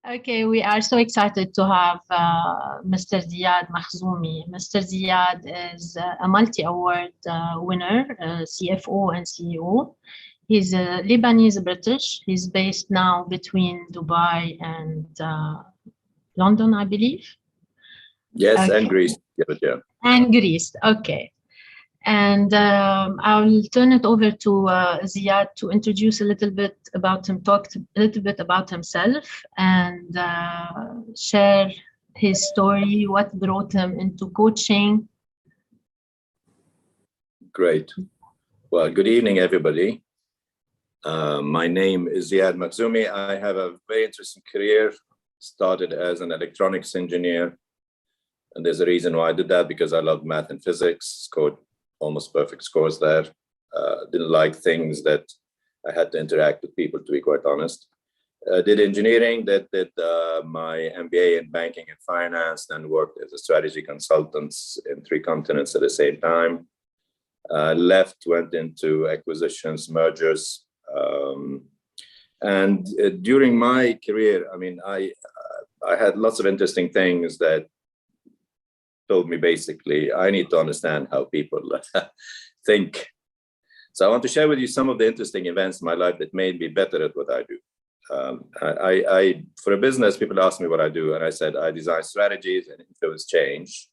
Okay, we are so excited to have Mr. Ziad Makhzoumi. Mr. Ziad is a multi-award winner, CFO and CEO. He's Lebanese British. He's based now between Dubai and London, I believe. Yes, okay. And Greece. Yeah. And Greece, okay. And I'll turn it over to Ziad to introduce a little bit about him, talk a little bit about himself, and share his story, what brought him into coaching. Great. Well, good evening, everybody. My name is Ziad Makhzoumi. I have a very interesting career. Started as an electronics engineer. And there's a reason why I did that, because I love math and physics, scored almost perfect scores there. Didn't like things that I had to interact with people, to be quite honest. Did engineering, did my MBA in banking and finance, then worked as a strategy consultant in 3 continents at the same time. Left, went into acquisitions, mergers. And during my career, I mean, I had lots of interesting things that told me basically I need to understand how people think. So I want to share with you some of the interesting events in my life that made me better at what I do. For a business, people ask me what I do, and I said I design strategies and influence change.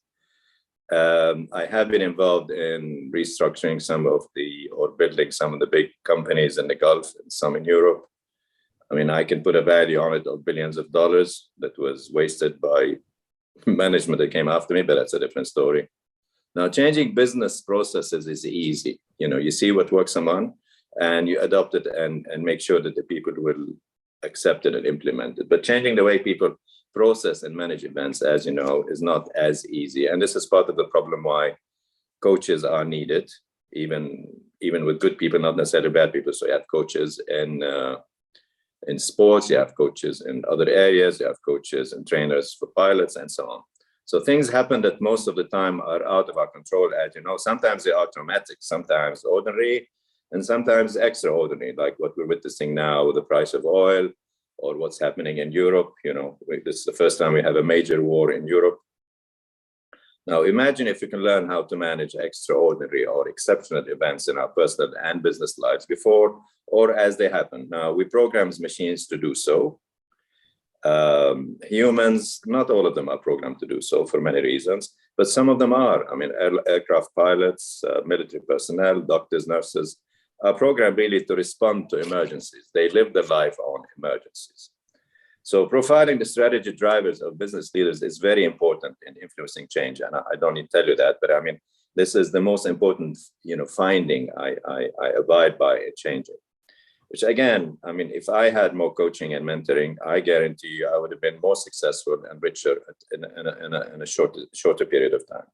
I have been involved in restructuring building some of the big companies in the Gulf and some in Europe. I mean, I can put a value on it of billions of dollars that was wasted by management that came after me, but that's a different story. Now, changing business processes is easy. You know, you see what works someone and you adopt it and make sure that the people will accept it and implement it. But changing the way people process and manage events, as you know, is not as easy. And this is part of the problem why coaches are needed, even with good people, not necessarily bad people. So you have coaches in sports, you have coaches in other areas, you have coaches and trainers for pilots and so on. So things happen that most of the time are out of our control, as you know. Sometimes they are traumatic, sometimes ordinary, and sometimes extraordinary, like what we're witnessing now with the price of oil, or what's happening in Europe. You know, this is the first time we have a major war in Europe. Now, imagine if we can learn how to manage extraordinary or exceptional events in our personal and business lives before or as they happen. Now, we program machines to do so. Humans, not all of them are programmed to do so for many reasons, but some of them are. I mean, aircraft pilots, military personnel, doctors, nurses are programmed really to respond to emergencies. They live their life on emergencies. So profiling the strategy drivers of business leaders is very important in influencing change. And I don't need to tell you that, but I mean, this is the most important, finding I abide by in changing. Which again, I mean, if I had more coaching and mentoring, I guarantee you I would have been more successful and richer in a shorter period of time.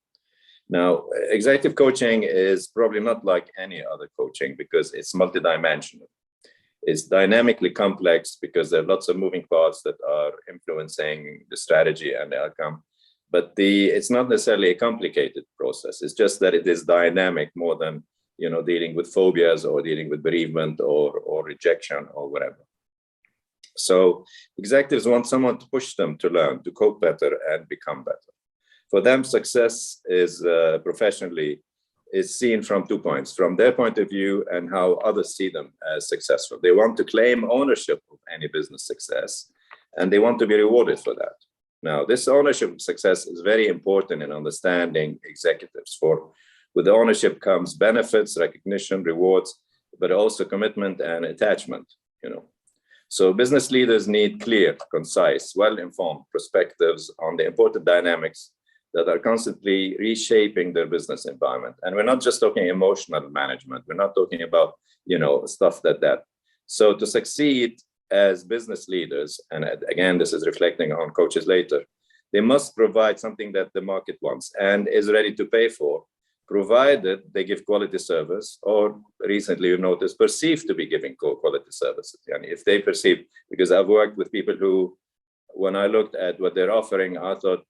Now, executive coaching is probably not like any other coaching because it's multidimensional. It's dynamically complex because there are lots of moving parts that are influencing the strategy and the outcome. But it's not necessarily a complicated process. It's just that it is dynamic more than dealing with phobias or dealing with bereavement or rejection or whatever. So executives want someone to push them to learn, to cope better and become better. For them, success is professionally is seen from 2 points, from their point of view and how others see them as successful. They want to claim ownership of any business success, and they want to be rewarded for that. Now, this ownership of success is very important in understanding executives. With the ownership comes benefits, recognition, rewards, but also commitment and attachment, So business leaders need clear, concise, well-informed perspectives on the important dynamics that are constantly reshaping their business environment. And we're not just talking emotional management. We're not talking about, stuff like that. So to succeed as business leaders, and again, this is reflecting on coaches later, they must provide something that the market wants and is ready to pay for, provided they give quality service, or recently you noticed perceived to be giving quality services. And if they perceive, because I've worked with people who, when I looked at what they're offering, I thought,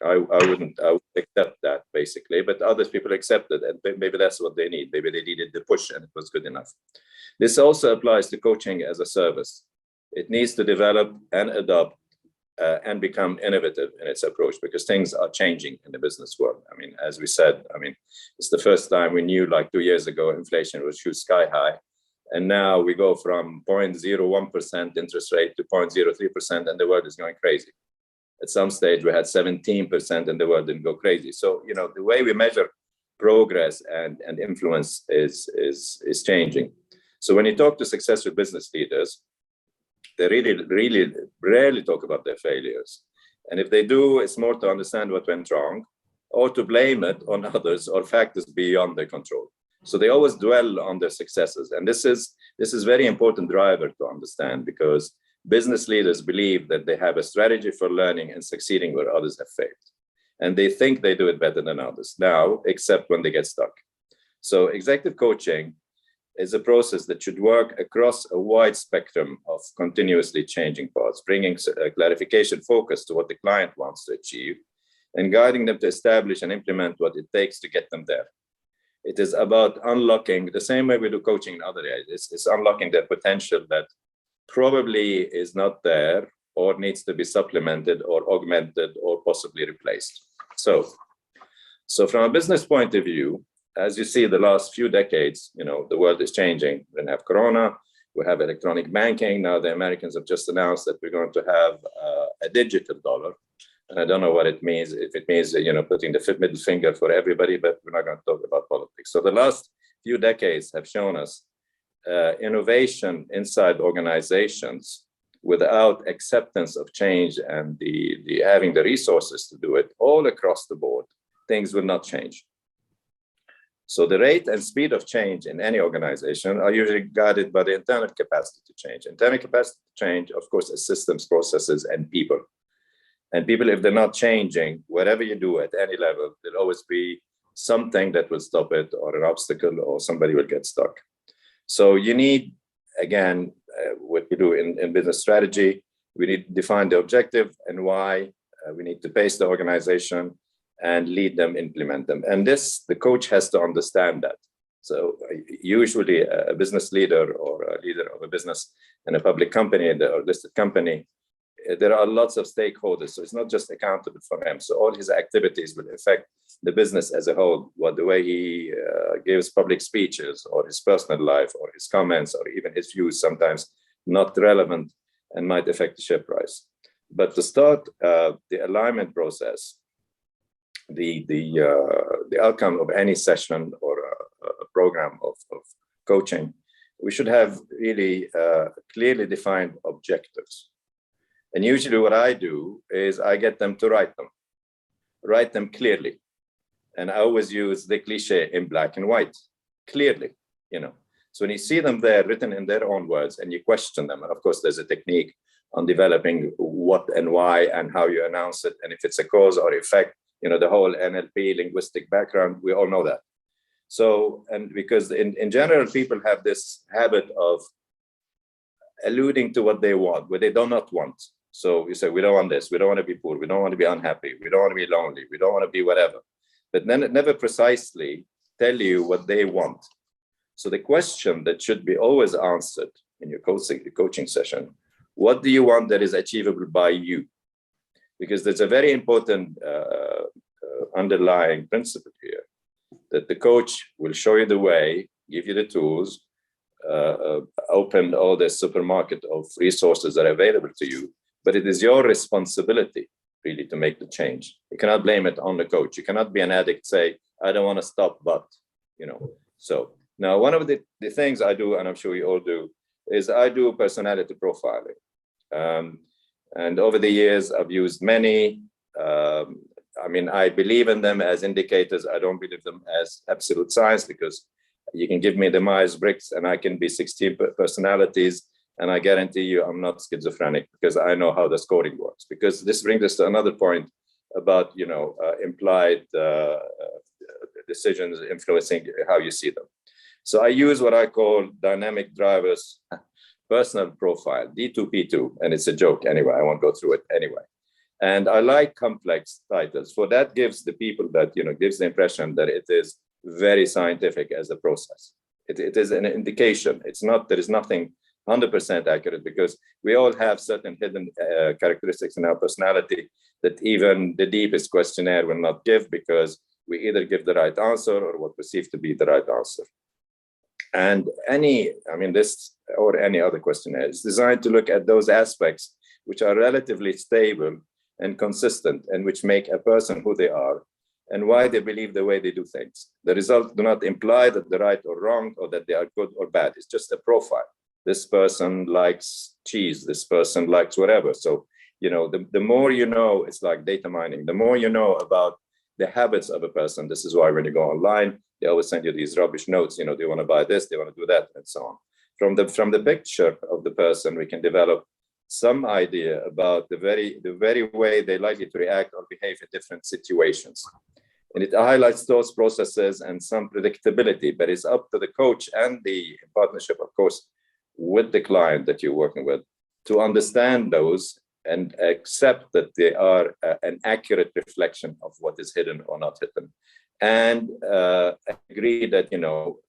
I would accept that basically, but other people accepted, and maybe that's what they need. Maybe they needed the push and it was good enough. This also applies to coaching as a service. It needs to develop and adopt and become innovative in its approach, because things are changing in the business world. I mean, as we said, I mean, it's the first time we knew, like 2 years ago, inflation would shoot sky high. And now we go from 0.01% interest rate to 0.03%, and the world is going crazy. At some stage, we had 17%, and the world didn't go crazy. So, you know, the way we measure progress and influence is changing. So when you talk to successful business leaders, they really rarely talk about their failures. And if they do, it's more to understand what went wrong or to blame it on others or factors beyond their control. So they always dwell on their successes. And this is very important driver to understand, because business leaders believe that they have a strategy for learning and succeeding where others have failed. And they think they do it better than others now, except when they get stuck. So executive coaching is a process that should work across a wide spectrum of continuously changing paths, bringing clarification focus to what the client wants to achieve and guiding them to establish and implement what it takes to get them there. It is about unlocking, the same way we do coaching in other areas, it's unlocking their potential that probably is not there or needs to be supplemented or augmented or possibly replaced. So from a business point of view, as you see, the last few decades, you know, the world is changing. We have Corona, we have electronic banking. Now the Americans have just announced that we're going to have a digital dollar. And I don't know what it means, if it means, you know, putting the middle finger for everybody, but we're not going to talk about politics. So the last few decades have shown us innovation inside organizations without acceptance of change and the having the resources to do it all across the board, things will not change. So the rate and speed of change in any organization are usually guided by the internal capacity to change. Internal capacity to change, of course, is systems, processes, and people. And people, if they're not changing, whatever you do at any level, there'll always be something that will stop it, or an obstacle, or somebody will get stuck. So you need, again, what we do in business strategy, we need to define the objective and why. We need to pace the organization and lead them, implement them. And this, the coach has to understand that. So usually a business leader or a leader of a business in a public company or listed company, there are lots of stakeholders. So it's not just accountable for him. So all his activities will affect the business as a whole, what the way he gives public speeches, or his personal life, or his comments, or even his views, sometimes not relevant and might affect the share price. But to start the alignment process, the outcome of any session or a program of coaching, we should have really clearly defined objectives. And usually what I do is I get them to write them clearly. And I always use the cliche in black and white, clearly, you know. So when you see them there written in their own words and you question them, and of course there's a technique on developing what and why and how you announce it, and if it's a cause or effect, you know, the whole NLP linguistic background, we all know that. So, and because in general, people have this habit of alluding to what they want, what they do not want. So we say, we don't want this, we don't want to be poor, we don't want to be unhappy, we don't want to be lonely, we don't want to be whatever. But then it never precisely tell you what they want. So the question that should be always answered in your coaching session, what do you want that is achievable by you? Because there's a very important underlying principle here, that the coach will show you the way, give you the tools, open all the supermarket of resources that are available to you, but it is your responsibility really to make the change. You cannot blame it on the coach. You cannot be an addict, say, I don't want to stop, but, you know. So now one of the things I do, and I'm sure you all do, is I do personality profiling. And over the years, I've used many. I mean, I believe in them as indicators. I don't believe them as absolute science, because you can give me the Myers-Briggs and I can be 16 personalities, and I guarantee you I'm not schizophrenic, because I know how the scoring works. Because this brings us to another point about, you know, implied decisions influencing how you see them. So I use what I call dynamic drivers personal profile, D2P2, and it's a joke anyway. I won't go through it anyway. And I like complex titles, for that gives the people that, you know, gives the impression that it is very scientific as a process. It is an indication. It's not, there is nothing 100% accurate, because we all have certain hidden characteristics in our personality that even the deepest questionnaire will not give, because we either give the right answer or what perceived to be the right answer. And this or any other questionnaire is designed to look at those aspects which are relatively stable and consistent, and which make a person who they are and why they believe the way they do things. The results do not imply that they're right or wrong, or that they are good or bad. It's just a profile. This person likes cheese, this person likes whatever. So, the more you know, it's like data mining. The more you know about the habits of a person. This is why when you go online, they always send you these rubbish notes, they want to buy this, they want to do that, and so on. From the picture of the person, we can develop some idea about the very way they likely to react or behave in different situations. And it highlights those processes and some predictability, but it's up to the coach and the partnership, of course, with the client that you're working with, to understand those and accept that they are an accurate reflection of what is hidden or not hidden. And agree that,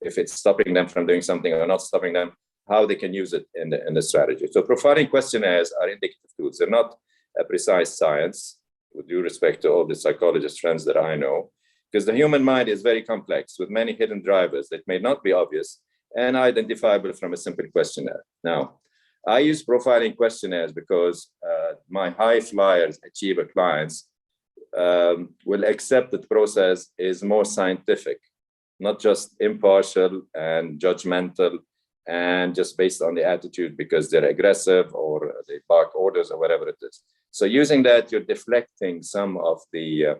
if it's stopping them from doing something or not stopping them, how they can use it in the strategy. So profiling questionnaires are indicative tools. They're not a precise science, with due respect to all the psychologist friends that I know, because the human mind is very complex with many hidden drivers that may not be obvious and identifiable from a simple questionnaire. Now, I use profiling questionnaires because my high flyers, achiever clients, will accept that the process is more scientific, not just impartial and judgmental and just based on the attitude because they're aggressive or they bark orders or whatever it is. So using that, you're deflecting some of the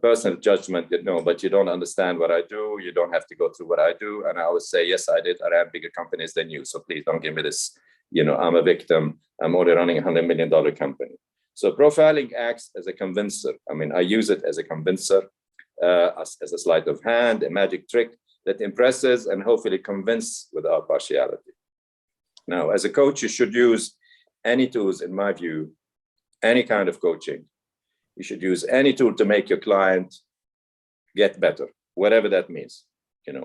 personal judgment, but you don't understand what I do. You don't have to go through what I do. And I always say, yes, I did. I ran bigger companies than you. So please don't give me this, I'm a victim. I'm only running a $100 million company. So profiling acts as a convincer. I use it as a convincer, as a sleight of hand, a magic trick that impresses and hopefully convinces without partiality. Now, as a coach, you should use any tools, in my view, any kind of coaching. You should use any tool to make your client get better, whatever that means.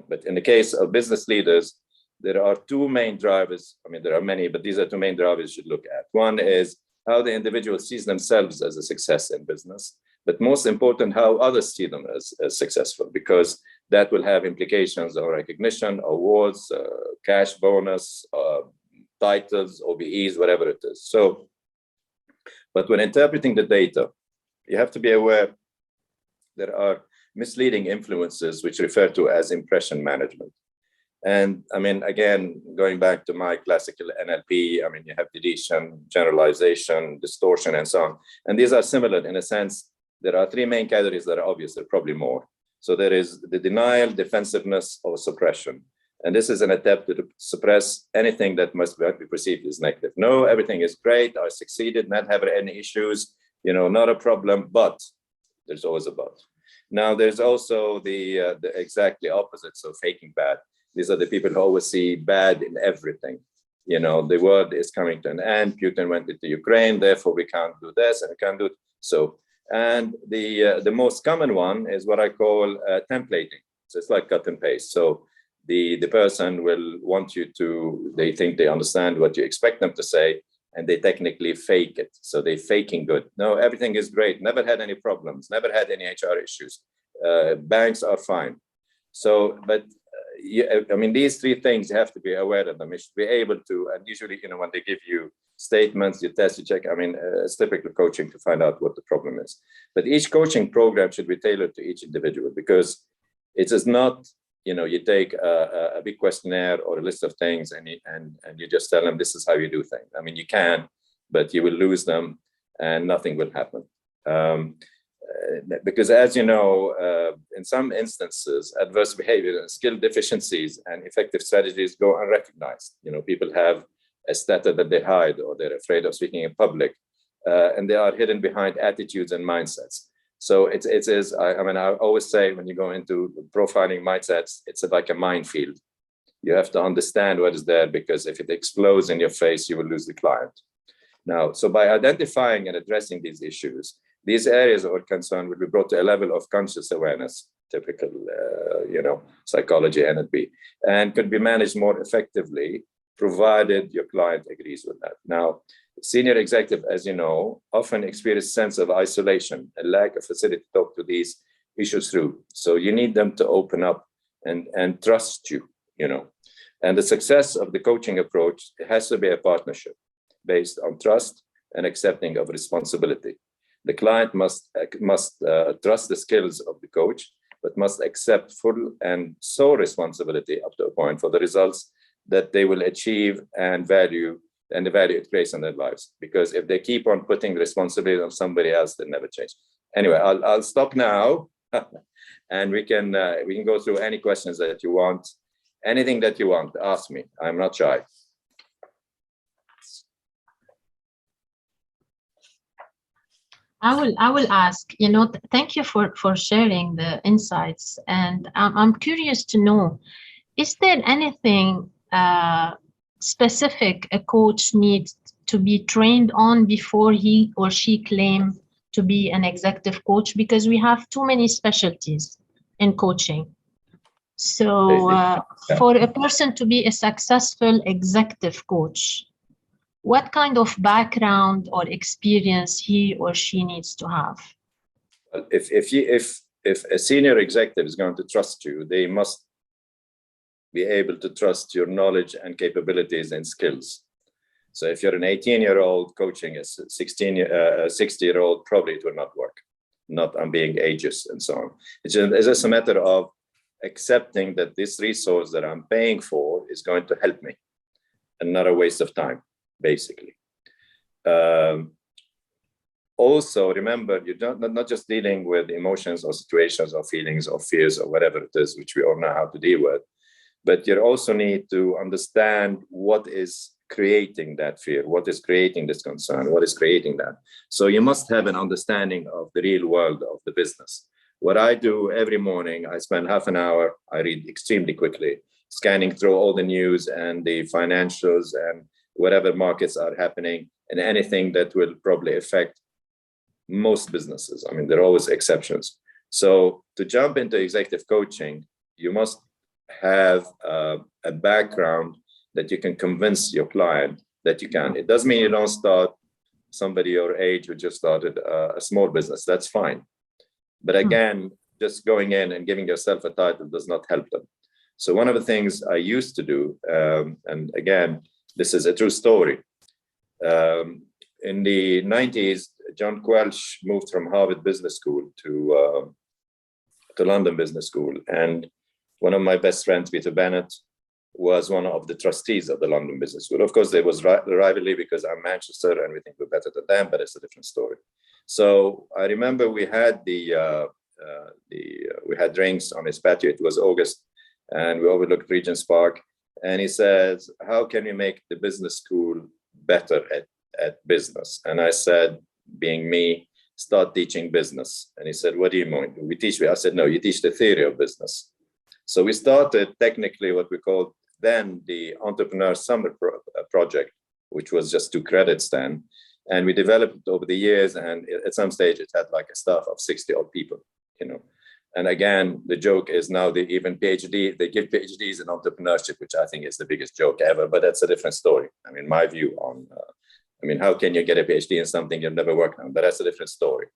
But in the case of business leaders, there are two main drivers. There are many, but these are two main drivers you should look at. One is how the individual sees themselves as a success in business, but most important, how others see them as successful, because that will have implications on recognition, awards, cash bonus, titles, OBEs, whatever it is. So, but when interpreting the data, you have to be aware there are misleading influences which refer to as impression management. And again, going back to my classical NLP, you have deletion, generalization, distortion, and so on. And these are similar in a sense. There are three main categories that are obvious, there are probably more. So there is the denial, defensiveness, or suppression. And this is an attempt to suppress anything that must be perceived as negative. No, everything is great, I succeeded, not having any issues, not a problem, but there's always a but. Now, there's also the exactly opposite, so faking bad. These are the people who always see bad in everything. The world is coming to an end, Putin went into Ukraine, therefore we can't do this and we can't do it. So, and the most common one is what I call templating. So it's like cut and paste. So the person will want you to, they think they understand what you expect them to say, and they technically fake it. So they're faking good. No, everything is great. Never had any problems. Never had any HR issues. Banks are fine. So, but these three things, you have to be aware of them. You should be able to, and usually, when they give you statements, you test, you check. It's typical coaching to find out what the problem is. But each coaching program should be tailored to each individual, because it is not, you take a big questionnaire or a list of things and you just tell them this is how you do things. You can, but you will lose them and nothing will happen. Because as you know, in some instances, adverse behavior and skill deficiencies and effective strategies go unrecognized. People have a stutter that they hide, or they're afraid of speaking in public, and they are hidden behind attitudes and mindsets. So it is, I always say when you go into profiling mindsets, it's like a minefield. You have to understand what is there, because if it explodes in your face, you will lose the client. Now, so by identifying and addressing these issues, these areas of concern will be brought to a level of conscious awareness, typical, psychology, NLP, and could be managed more effectively provided your client agrees with that. Now, senior executive, as you know, often experience a sense of isolation, a lack of facility to talk to these issues through. So you need them to open up and trust you, you know. And the success of the coaching approach, it has to be a partnership based on trust and accepting of responsibility. The client must trust the skills of the coach, but must accept full and sole responsibility up to a point for the results that they will achieve and value, and the value it creates in their lives. Because if they keep on putting the responsibility on somebody else, they'll never change. Anyway, I'll stop now, and we can go through any questions that you want. Anything that you want, ask me. I'm not shy. I will ask, you know, thank you for sharing the insights. And I'm curious to know, is there anything specific a coach needs to be trained on before he or she claim to be an executive coach? Because we have too many specialties in coaching. So for a person to be a successful executive coach, what kind of background or experience he or she needs to have? If a senior executive is going to trust you, they must be able to trust your knowledge and capabilities and skills. So if you're an 18-year-old coaching a 60-year-old, probably it will not work. Not I'm being ageist and so on. It's just a matter of accepting that this resource that I'm paying for is going to help me and not a waste of time, basically. Also, remember, you're not just dealing with emotions or situations or feelings or fears or whatever it is, which we all know how to deal with, but you also need to understand what is creating that fear, what is creating this concern, what is creating that. So you must have an understanding of the real world of the business. What I do every morning, I spend half an hour, I read extremely quickly, scanning through all the news and the financials and whatever markets are happening and anything that will probably affect most businesses. I mean, there are always exceptions. So to jump into executive coaching, you must have a background that you can convince your client that you can. It doesn't mean you don't start somebody your age who just started a small business. That's fine. But again, just going in and giving yourself a title does not help them. So one of the things I used to do, and again, this is a true story. In the 90s, John Quelch moved from Harvard Business School to London Business School. And one of my best friends, Peter Bennett, was one of the trustees of the London Business School. Of course, there was rivalry because I'm Manchester and we think we're better than them, but it's a different story. So I remember we had we had drinks on his patio. It was August, and we overlooked Regent's Park. And he says, "How can we make the business school better at business?" And I said, being me, start teaching business. And he said, "What do you mean? We teach?" I said, "No, you teach the theory of business." So we started technically what we called then the Entrepreneur Summer Project, which was just 2 credits then. And we developed it over the years, and at some stage it had like a staff of 60 odd people, you know. And again, the joke is now they even they give PhDs in entrepreneurship, which I think is the biggest joke ever, but that's a different story. I mean, my view on, how can you get a PhD in something you've never worked on? But that's a different story.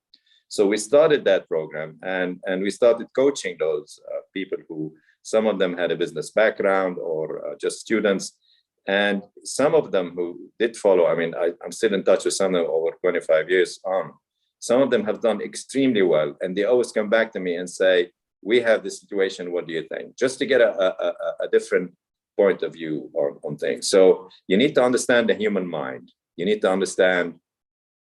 So we started that program, and we started coaching those people who, some of them had a business background or just students. And some of them who did follow, I'm still in touch with some of them over 25 years on. Some of them have done extremely well. And they always come back to me and say, "We have this situation, what do you think?" Just to get a different point of view on things. So you need to understand the human mind. You need to understand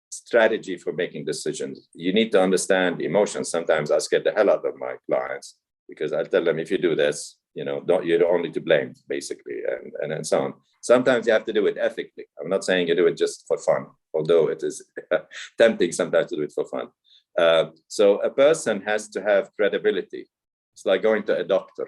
strategy for making decisions. You need to understand emotions. Sometimes I scare the hell out of my clients because I tell them, if you do this, you're only to blame, basically, and so on. Sometimes you have to do it ethically. I'm not saying you do it just for fun, although it is tempting sometimes to do it for fun. So a person has to have credibility. It's like going to a doctor,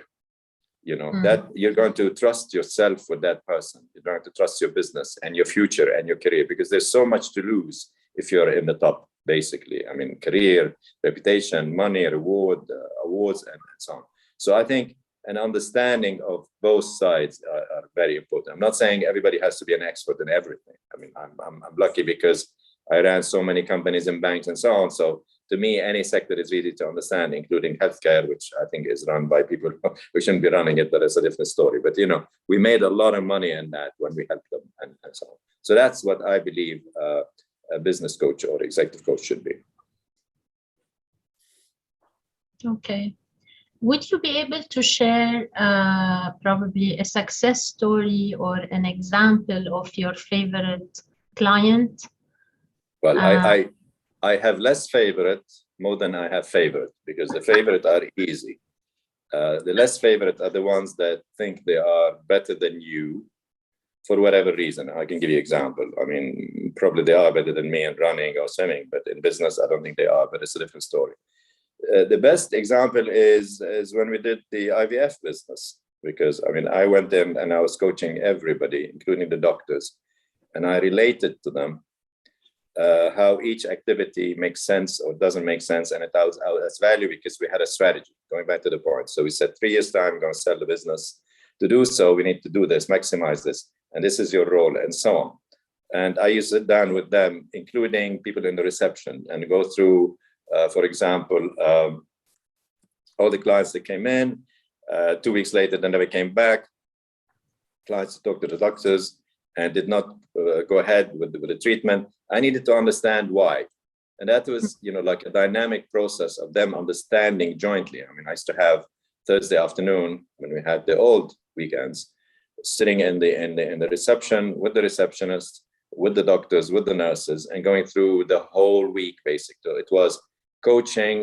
that you're going to trust yourself with that person. You're going to trust your business and your future and your career, because there's so much to lose if you're in the top, basically. Career, reputation, money, reward, awards, and so on. So I think and understanding of both sides are very important. I'm not saying everybody has to be an expert in everything. I mean, I'm lucky because I ran so many companies and banks and so on. So to me, any sector is easy to understand, including healthcare, which I think is run by people who shouldn't be running it, but it's a different story. But, you know, we made a lot of money in that when we helped them and so on. So that's what I believe a business coach or executive coach should be. Okay. Would you be able to share probably a success story or an example of your favorite client? Well, I have less favorite more than I have favorite, because the favorite are easy. The less favorite are the ones that think they are better than you for whatever reason. I can give you an example. I mean, probably they are better than me in running or swimming, but in business, I don't think they are, but it's a different story. The best example is when we did the IVF business, because I mean, I went in and I was coaching everybody, including the doctors, and I related to them how each activity makes sense or doesn't make sense, and it has value because we had a strategy, going back to the point. So we said 3 years time, we're going to sell the business. To do so, we need to do this, maximize this, and this is your role, and so on. And I used to sit down with them, including people in the reception, and go through, for example, all the clients that came in. 2 weeks later, they never came back. Clients talked to the doctors and did not go ahead with the treatment. I needed to understand why. And that was, you know, like a dynamic process of them understanding jointly. I mean, I used to have Thursday afternoon, when we had the old weekends, sitting in the reception with the receptionist, with the doctors, with the nurses, and going through the whole week, basically. It was coaching,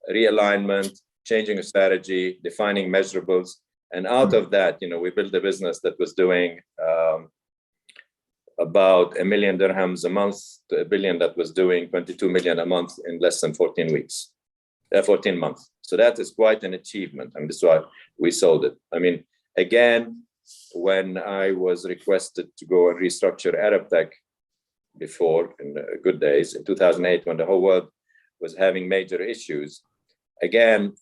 realignment, changing a strategy, defining measurables. And out of that, you know, we built a business that was doing about 1 million dirhams a month to 1 billion that was doing 22 million a month in less than 14 months. So that is quite an achievement. And that's why we sold it. I mean, again, when I was requested to go and restructure Arab Tech before, in the good days, in 2008, when the whole world was having major issues, again,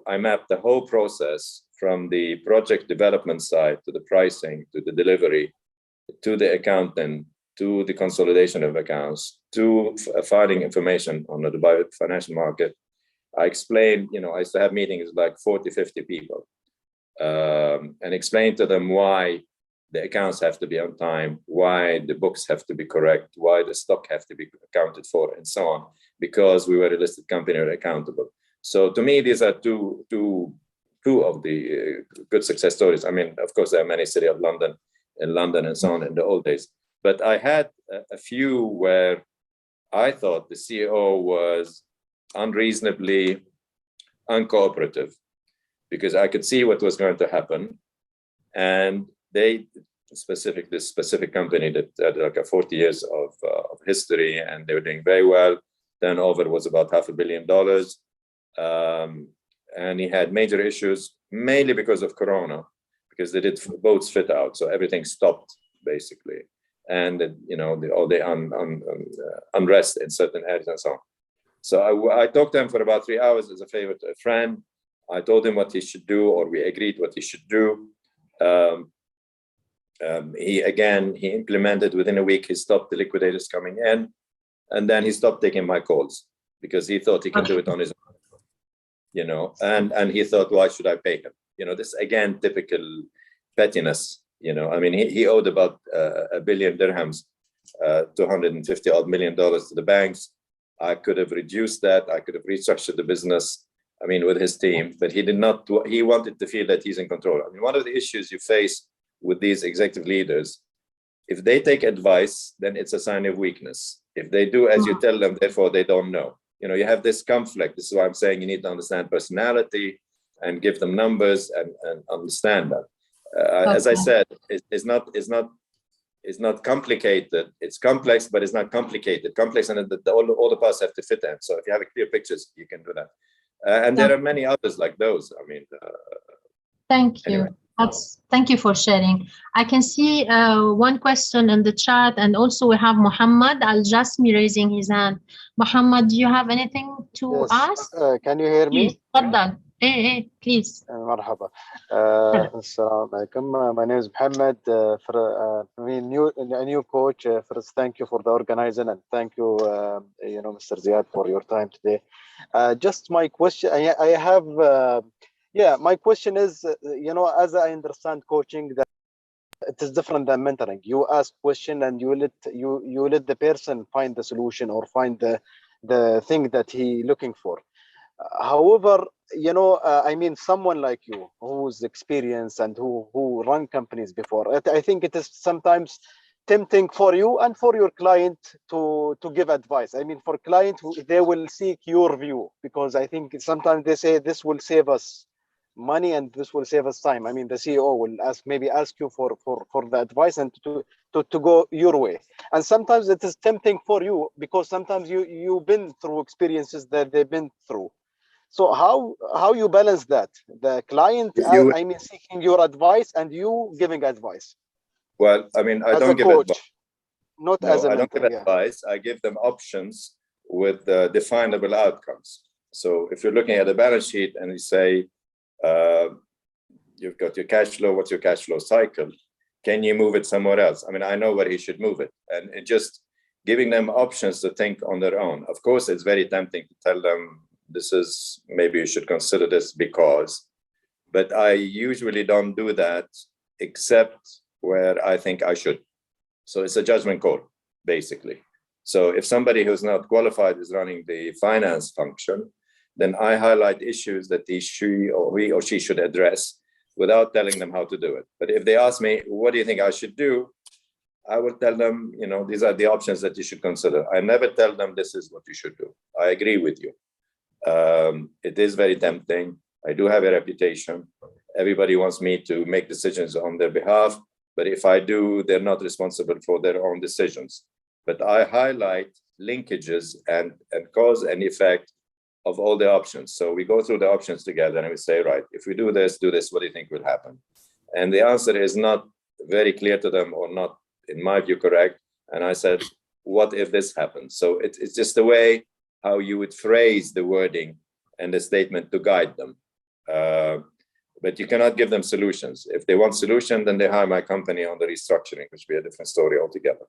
I mapped the whole process from the project development side to the pricing, to the delivery, to the accountant, to the consolidation of accounts, to filing information on the Dubai financial market. I explained, you know, I used to have meetings like 40, 50 people, and explain to them why the accounts have to be on time, why the books have to be correct, why the stock have to be accounted for, and so on, because we were a listed company and accountable. So to me, these are two of the good success stories. I mean, of course, there are many, City of London, in London and so on in the old days. But I had a few where I thought the CEO was unreasonably uncooperative, because I could see what was going to happen. And this specific company that had like 40 years of history, and they were doing very well. Turnover was about $500 million. And he had major issues, mainly because of Corona, because they did boats fit out. So everything stopped, basically. And, you know, all the unrest in certain areas and so on. So I talked to him for about 3 hours as a favor to a friend. I told him what he should do, or we agreed what he should do. He implemented within a week. He stopped the liquidators coming in, and then he stopped taking my calls because he thought he could do it on his own, you know, and he thought, why should I pay him? You know, this again, typical pettiness, you know. I mean, he owed about 1 billion dirhams, $250 odd million to the banks. I could have reduced that. I could have restructured the business, I mean, with his team, but he did not. He wanted to feel that he's in control. I mean, one of the issues you face with these executive leaders, if they take advice, then it's a sign of weakness. If they do as you tell them, therefore they don't know. You know, you have this conflict. This is why I'm saying you need to understand personality and give them numbers and understand that. As I said, it's not complicated. It's complex, but it's not complicated. Complex, and all the parts have to fit in. So if you have a clear pictures, you can do that. And there are many others like those. I mean, thank you. Anyway. Thank you for sharing. I can see one question in the chat, and also we have Muhammad Al-Jasmi raising his hand. Muhammad, do you have anything to ask? Can you hear me? Please, Please. مرحبا. السلام عليكم. My name is Mohammed. A new coach. First, thank you for the organizing, and thank you, Mr. Ziad, for your time today. Just my question. I have, my question is, as I understand coaching, that it is different than mentoring. You ask question and you let the person find the solution or find the thing that he looking for. However, I mean, someone like you who's experienced and who run companies before, I think it is sometimes tempting for you and for your client to give advice. I mean, for client, they will seek your view, because I think sometimes they say this will save us money and this will save us time. I mean, the CEO will maybe ask you for the advice and to go your way. And sometimes it is tempting for you, because sometimes you've been through experiences that they've been through. So how you balance that? The client, I mean, seeking your advice and you giving advice. Well, I mean, I as don't a give coach, advice. Not No, as a I mentor. don't give advice. I give them options with definable outcomes. So if you're looking at a balance sheet and you say, you've got your cash flow, what's your cash flow cycle? Can you move it somewhere else? I mean, I know where he should move it. And it just giving them options to think on their own. Of course, it's very tempting to tell them, this is, maybe you should consider this because, but I usually don't do that except where I think I should. So it's a judgment call, basically. So if somebody who's not qualified is running the finance function, then I highlight issues that he or she should address without telling them how to do it. But if they ask me, what do you think I should do? I will tell them, these are the options that you should consider. I never tell them this is what you should do. I agree with you. It is very tempting. I do have a reputation. Everybody wants me to make decisions on their behalf, but if I do, they're not responsible for their own decisions. But I highlight linkages and cause and effect of all the options. So we go through the options together and we say, right, if we do this, what do you think will happen? And the answer is not very clear to them or not, in my view, correct. And I said, what if this happens? So it's just the way how you would phrase the wording and the statement to guide them. But you cannot give them solutions. If they want solution, then they hire my company on the restructuring, which will be a different story altogether.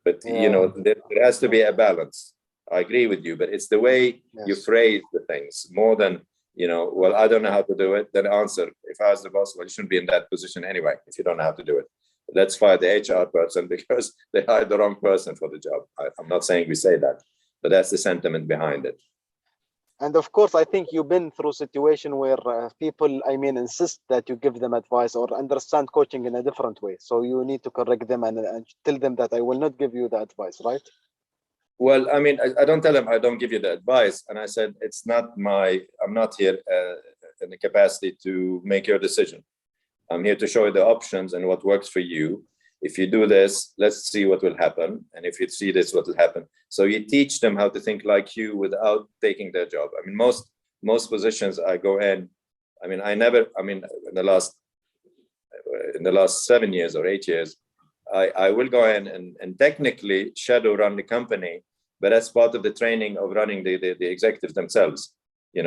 But, there has to be a balance. I agree with you, but it's the way you phrase the things more than, well, I don't know how to do it. Then answer, if I was the boss, well, you shouldn't be in that position anyway, if you don't know how to do it. Let's fire the HR person because they hired the wrong person for the job. I'm not saying we say that, but that's the sentiment behind it. And of course, I think you've been through a situation where people, insist that you give them advice or understand coaching in a different way. So you need to correct them and tell them that I will not give you the advice, right? Well, I don't tell them I don't give you the advice. And I said, I'm not here in the capacity to make your decision. I'm here to show you the options and what works for you. If you do this, let's see what will happen. And if you see this, what will happen. So you teach them how to think like you without taking their job. Most positions I go in, in the last 7 years or 8 years, I will go in and technically shadow run the company, but that's part of the training of running the executives themselves. You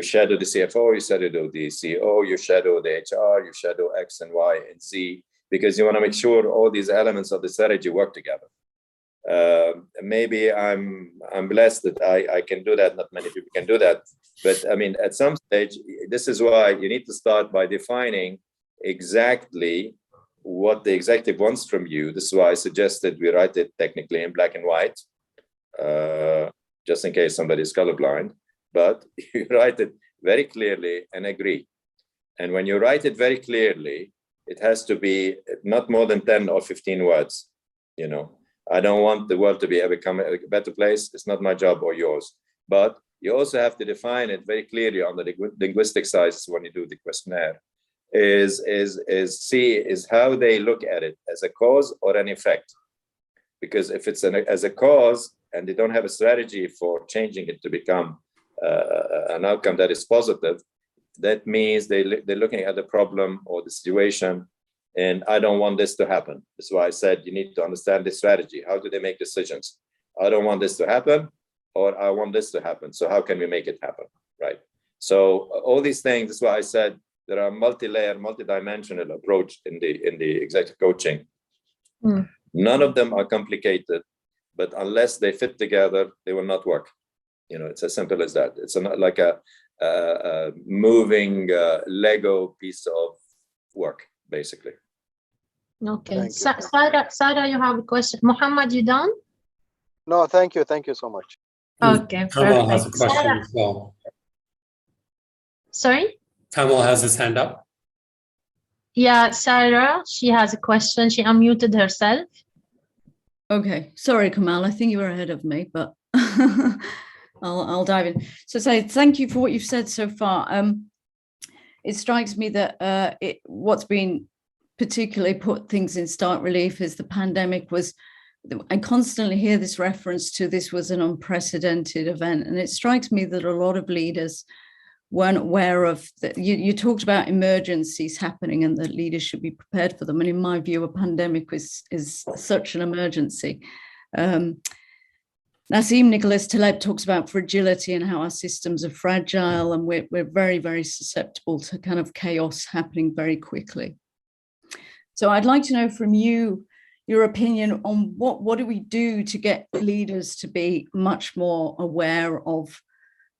shadow the CFO, you shadow the CEO, you shadow the HR, you shadow X and Y and Z, because you want to make sure all these elements of the strategy work together. Maybe I'm blessed that I can do that. Not many people can do that. But at some stage, this is why you need to start by defining exactly what the executive wants from you. This is why I suggested we write it technically in black and white, just in case somebody is colorblind. But you write it very clearly and agree. And when you write it very clearly, it has to be not more than 10 or 15 words. I don't want the world to become a better place. It's not my job or yours. But you also have to define it very clearly on the linguistic side when you do the questionnaire. Is how they look at it as a cause or an effect. Because if it's as a cause and they don't have a strategy for changing it to become an outcome that is positive, that means they're looking at the problem or the situation, and I don't want this to happen. That's why I said you need to understand the strategy. How do they make decisions? I don't want this to happen, or I want this to happen. So how can we make it happen, right? So all these things, that's why I said there are multi-layer, multi-dimensional approach in the executive coaching. None of them are complicated, but unless they fit together, they will not work. You know, it's as simple as that. It's not like a moving Lego piece of work, basically. Okay. Sarah, you have a question. Muhammad, you done? No, thank you. Thank you so much. Okay, Kamal perfect. has a question Sarah. as well. Sorry? Kamal has his hand up. Yeah, Sarah, she has a question. She unmuted herself. Okay, sorry, Kamal. I think you were ahead of me, but I'll dive in. So thank you for what you've said so far. It strikes me that what's been particularly put things in stark relief is the pandemic was. I constantly hear this reference to this was an unprecedented event, and it strikes me that a lot of leaders weren't aware of that. You talked about emergencies happening and that leaders should be prepared for them. And in my view, a pandemic is such an emergency. Nassim Nicholas Taleb talks about fragility and how our systems are fragile, and we're very, very susceptible to kind of chaos happening very quickly. So I'd like to know from you your opinion on what do we do to get leaders to be much more aware of,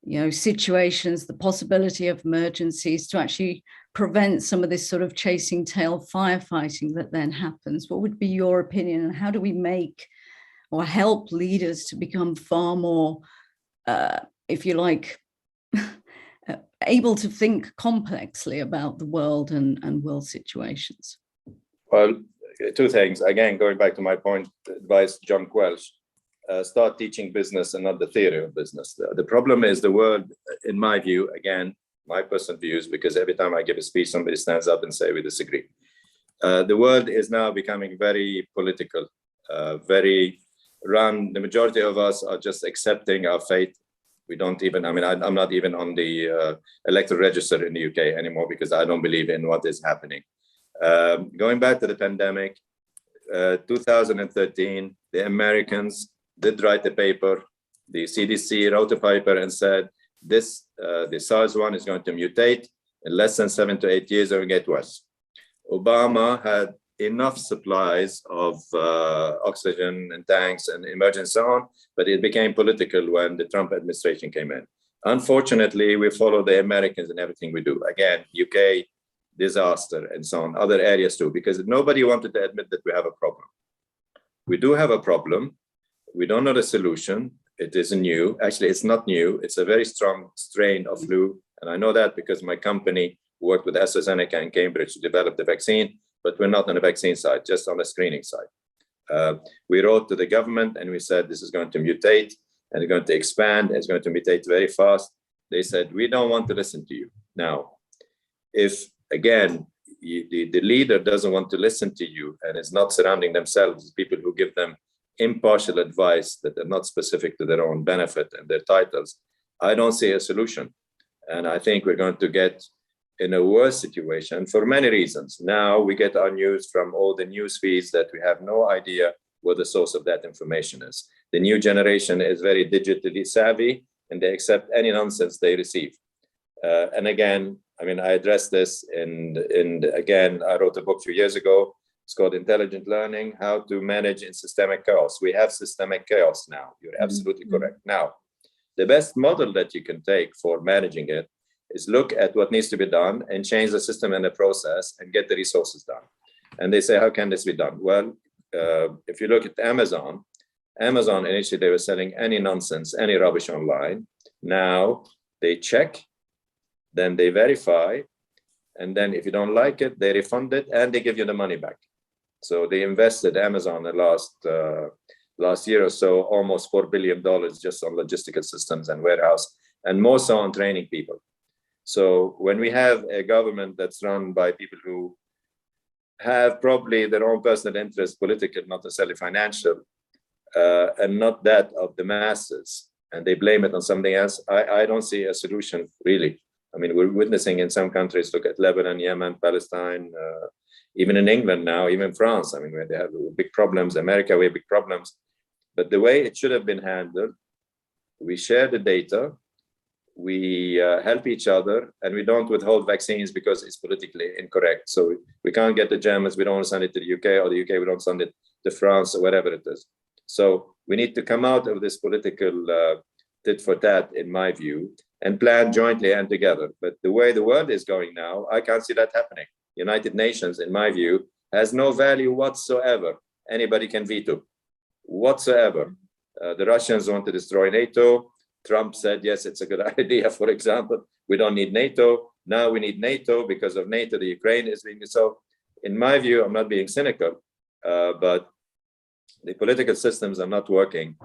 you know, situations, the possibility of emergencies, to actually prevent some of this sort of chasing tail firefighting that then happens. What would be your opinion, and how do we make or help leaders to become far more, if you like, able to think complexly about the world and world situations? Well, two things. Again, going back to my point, advice John Quelch, start teaching business and not the theory of business. The problem is the world, in my view, again, my personal views, because every time I give a speech, somebody stands up and say we disagree. The world is now becoming very political, very run. The majority of us are just accepting our fate. We don't even, I mean, I'm not even on the electoral register in the UK anymore because I don't believe in what is happening. Going back to the pandemic, 2013, the Americans did write a paper. The CDC wrote a paper and said, the SARS-1 is going to mutate. In less than 7 to 8 years, it will get worse. Obama had enough supplies of oxygen and tanks and emergency so on, but it became political when the Trump administration came in. Unfortunately, we follow the Americans in everything we do. Again, UK, disaster, and so on, other areas too, because nobody wanted to admit that we have a problem. We do have a problem. We don't know the solution. It isn't new. Actually, it's not new. It's a very strong strain of flu. And I know that because my company worked with AstraZeneca in Cambridge to develop the vaccine, but we're not on the vaccine side, just on the screening side. We wrote to the government and we said, this is going to mutate and it's going to expand. It's going to mutate very fast. They said, we don't want to listen to you. Now, if again, the leader doesn't want to listen to you and is not surrounding themselves with people who give them impartial advice that are not specific to their own benefit and their titles, I don't see a solution. And I think we're going to get in a worse situation for many reasons. Now we get our news from all the news feeds that we have no idea what the source of that information is. The new generation is very digitally savvy and they accept any nonsense they receive. And again, I mean, I addressed this again, I wrote a book 2 years ago. It's called Intelligent Learning, How to Manage in Systemic Chaos. We have systemic chaos now. You're absolutely correct. Now, the best model that you can take for managing it is look at what needs to be done and change the system and the process and get the resources done. And they say, how can this be done? Well, if you look at Amazon initially they were selling any nonsense, any rubbish online. Now they check, then they verify, and then if you don't like it, they refund it and they give you the money back. So they invested Amazon the last year or so, almost $4 billion just on logistical systems and warehouse, and more so on training people. So when we have a government that's run by people who have probably their own personal interest, political, not necessarily financial, and not that of the masses, and they blame it on something else, I don't see a solution really. I mean, we're witnessing in some countries, look at Lebanon, Yemen, Palestine, even in England now, even France, I mean, where they have big problems, America, we have big problems. But the way it should have been handled, we share the data, we help each other, and we don't withhold vaccines because it's politically incorrect. So we can't get the Germans, we don't want to send it to the UK, or the UK, we don't send it to France, or whatever it is. So we need to come out of this political tit for tat, in my view, and plan jointly and together. But the way the world is going now, I can't see that happening. United Nations, in my view, has no value whatsoever. Anybody can veto, whatsoever. The Russians want to destroy NATO. Trump said, yes, it's a good idea, for example. We don't need NATO. Now we need NATO. Because of NATO, the Ukraine is being so. In my view, I'm not being cynical, but the political systems are not working,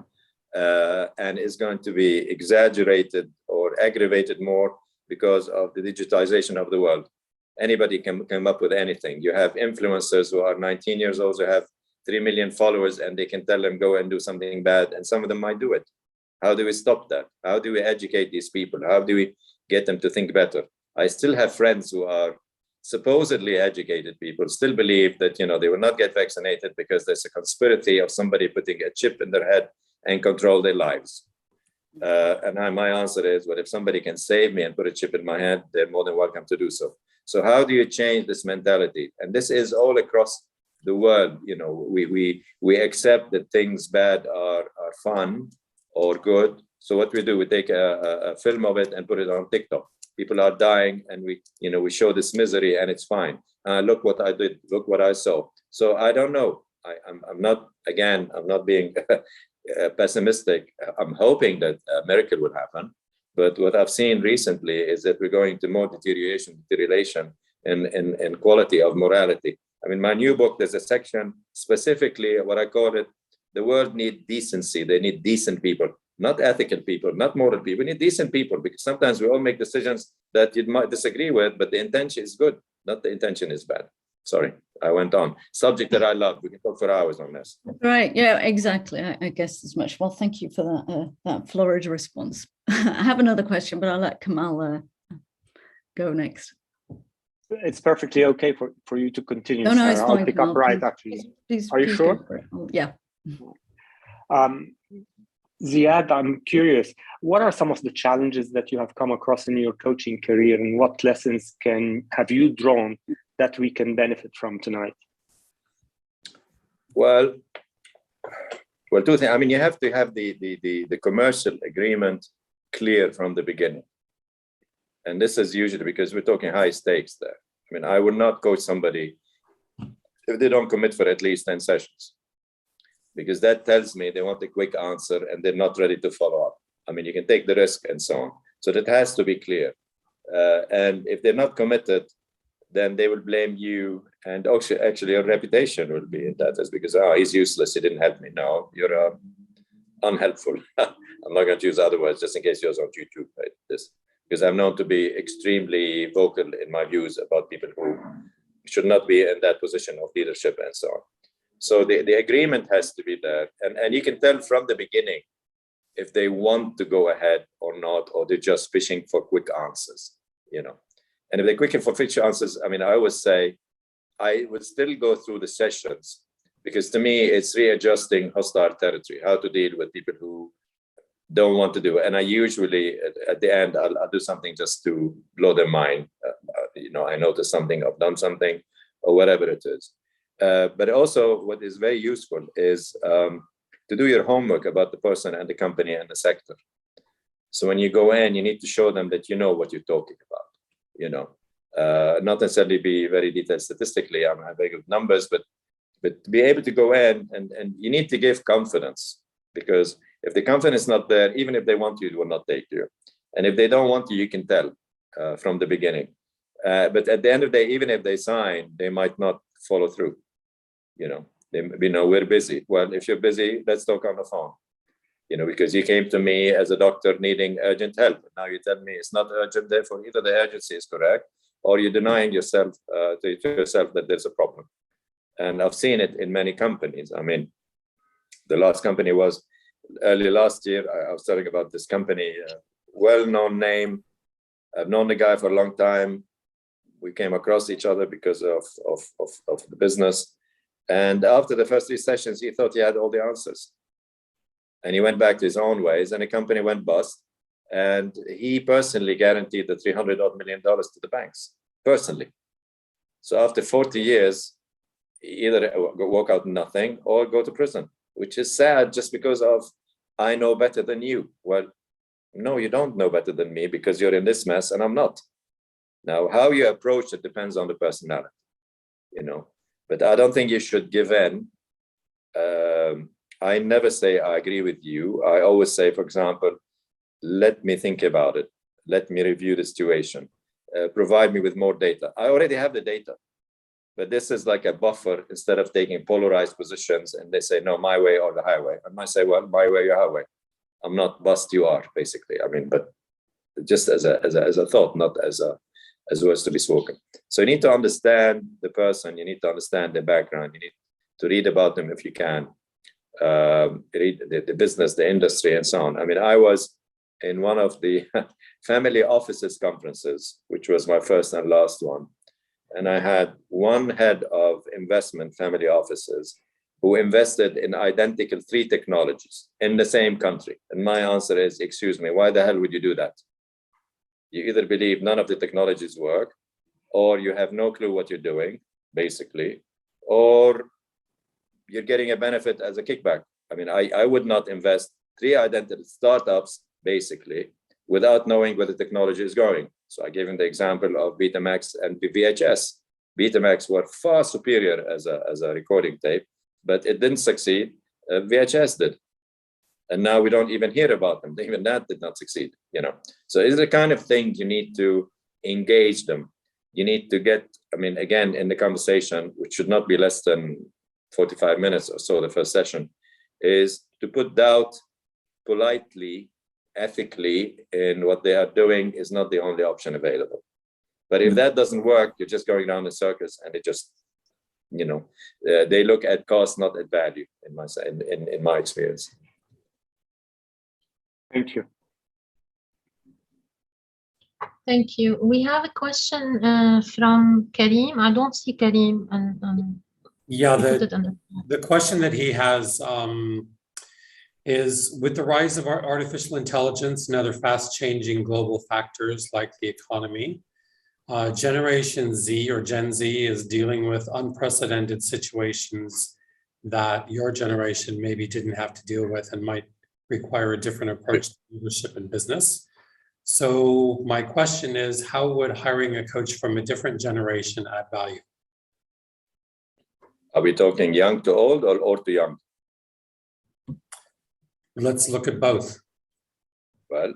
and is going to be exaggerated or aggravated more because of the digitization of the world. Anybody can come up with anything. You have influencers who are 19 years old, who have 3 million followers, and they can tell them go and do something bad, and some of them might do it. How do we stop that? How do we educate these people? How do we get them to think better? I still have friends who are supposedly educated people, still believe that, you know, they will not get vaccinated because there's a conspiracy of somebody putting a chip in their head and control their lives. And my answer is, well, if somebody can save me and put a chip in my head, they're more than welcome to do so. So how do you change this mentality? And this is all across the world. You know, we accept that things bad are fun or good. So what we do, we take a film of it and put it on TikTok. People are dying, and we show this misery, and it's fine. Look what I did. Look what I saw. So I don't know. I'm not being pessimistic. I'm hoping that a miracle would happen. But what I've seen recently is that we're going to more deterioration in quality of morality. I mean, my new book, there's a section specifically, what I call it, the world needs decency. They need decent people, not ethical people, not moral people. We need decent people, because sometimes we all make decisions that you might disagree with, but the intention is good, not the intention is bad. Sorry, I went on. Subject that I love. We can talk for hours on this. Right. Yeah, exactly. I guess as much. Well, thank you for that florid response. I have another question, but I'll let Kamal go next. It's perfectly okay for you to continue. No, it's fine. I'll pick up right after you. Please, are you sure? Yeah. Ziad, I'm curious, what are some of the challenges that you have come across in your coaching career, and what lessons have you drawn that we can benefit from tonight? Well, two things. I mean, you have to have the commercial agreement clear from the beginning. And this is usually because we're talking high stakes there. I mean, I would not coach somebody if they don't commit for at least 10 sessions, because that tells me they want a quick answer and they're not ready to follow up. I mean, you can take the risk and so on. So that has to be clear. And if they're not committed, then they will blame you. And actually your reputation will be in that, as because, he's useless, he didn't help me. No, you're unhelpful. I'm not going to use other words, just in case you're on YouTube, right? Because I'm known to be extremely vocal in my views about people who should not be in that position of leadership and so on. So the agreement has to be there. And you can tell from the beginning if they want to go ahead or not, or they're just fishing for quick answers, you know. And if they're quick for quick answers, I mean, I always say, I would still go through the sessions, because to me, it's readjusting hostile territory, how to deal with people who don't want to do it. And I usually, at the end, I'll do something just to blow their mind. I noticed something, I've done something, or whatever it is. But also what is very useful is to do your homework about the person and the company and the sector. So when you go in, you need to show them that you know what you're talking about, not necessarily be very detailed statistically. I have very good numbers, but to be able to go in and you need to give confidence, because if the confidence is not there, even if they want you, they will not take you. And if they don't want you can tell from the beginning. But at the end of the day, even if they sign, they might not follow through. We're busy. Well, if you're busy, let's talk on the phone. Because you came to me as a doctor needing urgent help. Now you tell me it's not urgent, therefore either the urgency is correct, or you're denying yourself to yourself that there's a problem. And I've seen it in many companies. I mean, the last company was early last year. I was telling about this company, well-known name. I've known the guy for a long time. We came across each other because of the business. And after the first 3 sessions, he thought he had all the answers. And he went back to his own ways, and the company went bust. And he personally guaranteed the $300 million to the banks, personally. So after 40 years, either walk out nothing or go to prison, which is sad just because of, I know better than you. Well, no, you don't know better than me because you're in this mess and I'm not. Now, how you approach it depends on the personality, you know, but I don't think you should give in. I never say I agree with you. I always say, for example, let me think about it. Let me review the situation. Provide me with more data. I already have the data, but this is like a buffer instead of taking polarized positions and they say, no, my way or the highway. I might say, well, my way or highway. I'm not bust, you are, basically. I mean, but just as a thought, not as words to be spoken. So you need to understand the person, you need to understand the background, you need to read about them if you can, read the business, the industry, and so on. I mean, I was in one of the family offices conferences, which was my first and last one. And I had one head of investment family offices who invested in identical 3 technologies in the same country. And my answer is, excuse me, why the hell would you do that? You either believe none of the technologies work, or you have no clue what you're doing, basically, or you're getting a benefit as a kickback. I mean, I would not invest 3 identical startups, basically, without knowing where the technology is going. So I gave him the example of Betamax and VHS. Betamax were far superior as a recording tape, but it didn't succeed. VHS did. And now we don't even hear about them. Even that did not succeed, you know. So it's the kind of thing you need to engage them. You need to get, I mean, again, in the conversation, which should not be less than 45 minutes or so, the first session, is to put doubt politely, ethically in what they are doing is not the only option available. But if that doesn't work, you're just going around in circles, and it just, you know, they look at cost, not at value, in my experience. Thank you. Thank you. We have a question from Karim. I don't see Karim. Yeah, the question that he has is, with the rise of artificial intelligence and other fast-changing global factors like the economy, Generation Z or Gen Z is dealing with unprecedented situations that your generation maybe didn't have to deal with and might require a different approach to leadership and business. So my question is, how would hiring a coach from a different generation add value? Are we talking young to old or old to young? Let's look at both. Well,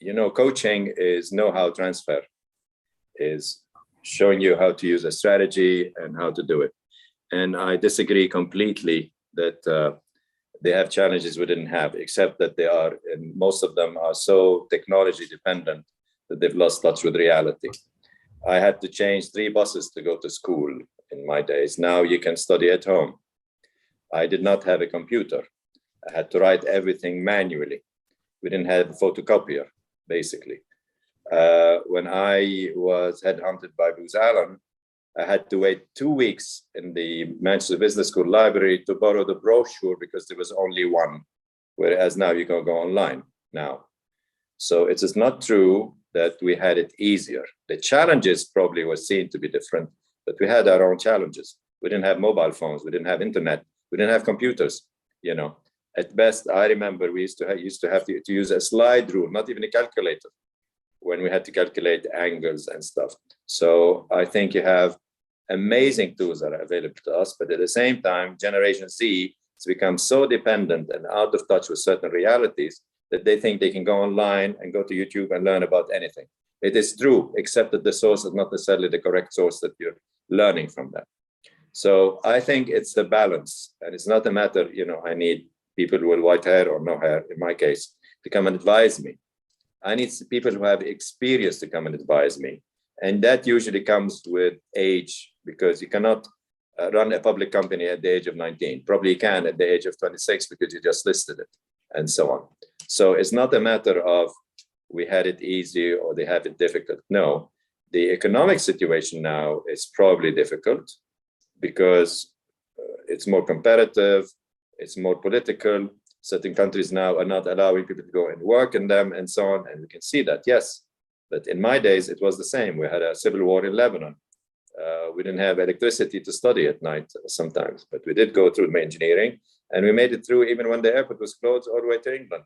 you know, coaching is know-how transfer, is showing you how to use a strategy and how to do it. And I disagree completely that they have challenges we didn't have, except that they are, and most of them are so technology dependent that they've lost touch with reality. I had to change 3 buses to go to school in my days. Now you can study at home. I did not have a computer. I had to write everything manually. We didn't have a photocopier, basically. When I was headhunted by Booz Allen, I had to wait 2 weeks in the Manchester Business School library to borrow the brochure because there was only one, whereas now you can go online now. So it is not true that we had it easier. The challenges probably were seen to be different, but we had our own challenges. We didn't have mobile phones. We didn't have internet. We didn't have computers, you know. At best, I remember we used to have to use a slide rule, not even a calculator, when we had to calculate angles and stuff. So I think you have amazing tools that are available to us, but at the same time, Generation Z has become so dependent and out of touch with certain realities that they think they can go online and go to YouTube and learn about anything. It is true, except that the source is not necessarily the correct source that you're learning from that. So I think it's the balance, and it's not a matter, you know, I need people with white hair or no hair, in my case, to come and advise me. I need people who have experience to come and advise me. And that usually comes with age, because you cannot run a public company at the age of 19. Probably you can at the age of 26 because you just listed it, and so on. So it's not a matter of we had it easy or they have it difficult. No, the economic situation now is probably difficult because it's more competitive, it's more political, Certain countries now are not allowing people to go and work in them and so on. And we can see that, yes. But in my days, it was the same. We had a civil war in Lebanon. We didn't have electricity to study at night sometimes, but we did go through engineering, and we made it through even when the airport was closed all the way to England.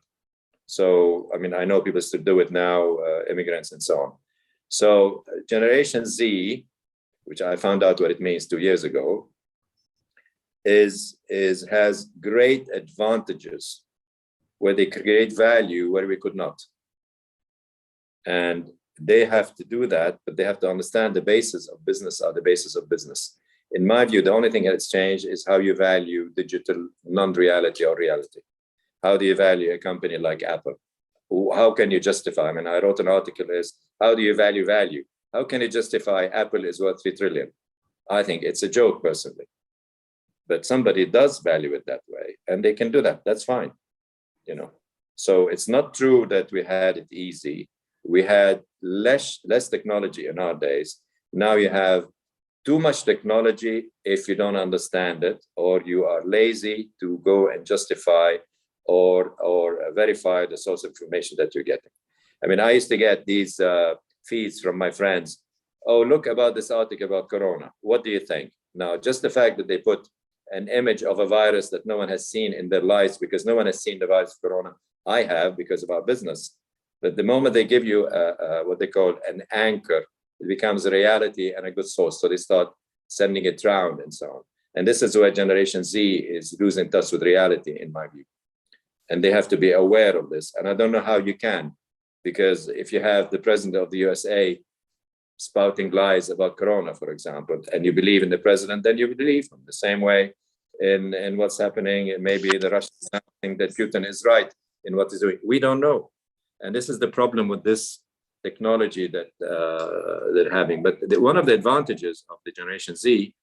So, I mean, I know people still do it now, immigrants and so on. So Generation Z, which I found out what it means 2 years ago, has great advantages where they create value where we could not. And they have to do that, but they have to understand the basis of business are the basis of business. In my view, the only thing that's changed is how you value digital non-reality or reality. How do you value a company like Apple? How can you justify? I mean, I wrote an article is, how do you value value? How can you justify Apple is worth 3 trillion? I think it's a joke personally. But somebody does value it that way, and they can do that. That's fine, you know. So it's not true that we had it easy. We had less technology in our days. Now you have too much technology if you don't understand it, or you are lazy to go and justify or verify the source of information that you're getting. I mean, I used to get these feeds from my friends. Oh, look about this article about Corona. What do you think? Now, just the fact that they put an image of a virus that no one has seen in their lives, because no one has seen the virus of Corona. I have, because of our business. But the moment they give you what they call an anchor, it becomes a reality and a good source. So they start sending it around and so on. And this is where Generation Z is losing touch with reality, in my view. And they have to be aware of this. And I don't know how you can, because if you have the president of the USA spouting lies about Corona, for example, and you believe in the president, then you believe him. The same way in what's happening, maybe the Russians think that Putin is right in what he's doing. We don't know. And this is the problem with this technology that they're having. But one of the advantages of the Generation Z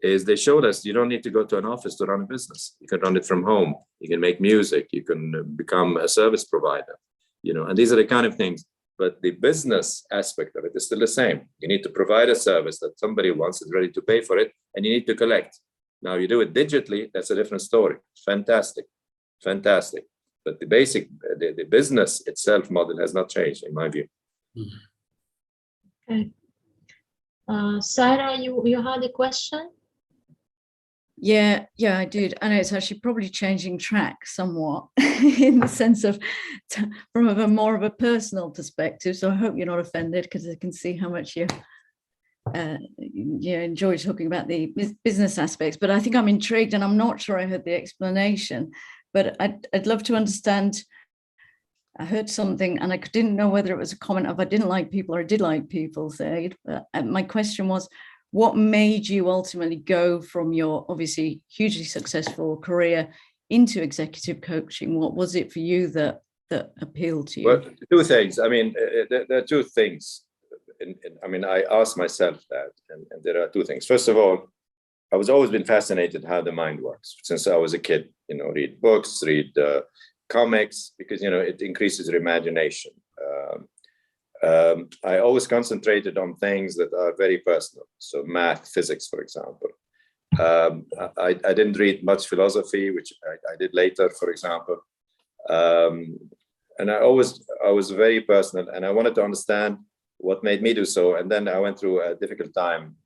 is they showed us you don't need to go to an office to run a business. You can run it from home. You can make music. You can become a service provider, you know, and these are the kind of things. But the business aspect of it is still the same. You need to provide a service that somebody wants, is ready to pay for it, and you need to collect. Now, you do it digitally, that's a different story. Fantastic, fantastic. But the basic, the business itself model has not changed, in my view. Okay. Sarah, you had a question? Yeah, I did. I know it's actually probably changing track somewhat in the sense of from a more of a personal perspective. So I hope you're not offended, because I can see how much you enjoy talking about the business aspects. But I think I'm intrigued, and I'm not sure I heard the explanation. But I'd love to understand. I heard something, and I didn't know whether it was a comment of I didn't like people or I did like people, Ziad. My question was, what made you ultimately go from your obviously hugely successful career into executive coaching? What was it for you that appealed to you? Well, two things. I mean, there are two things. I mean, I asked myself that, and there are two things. First of all, I was always been fascinated how the mind works since I was a kid. You know, read books, read comics, because, you know, it increases your imagination. I always concentrated on things that are very personal. So math, physics, for example. I didn't read much philosophy, which I did later, for example. And I was very personal, and I wanted to understand what made me do so. And then I went through a difficult time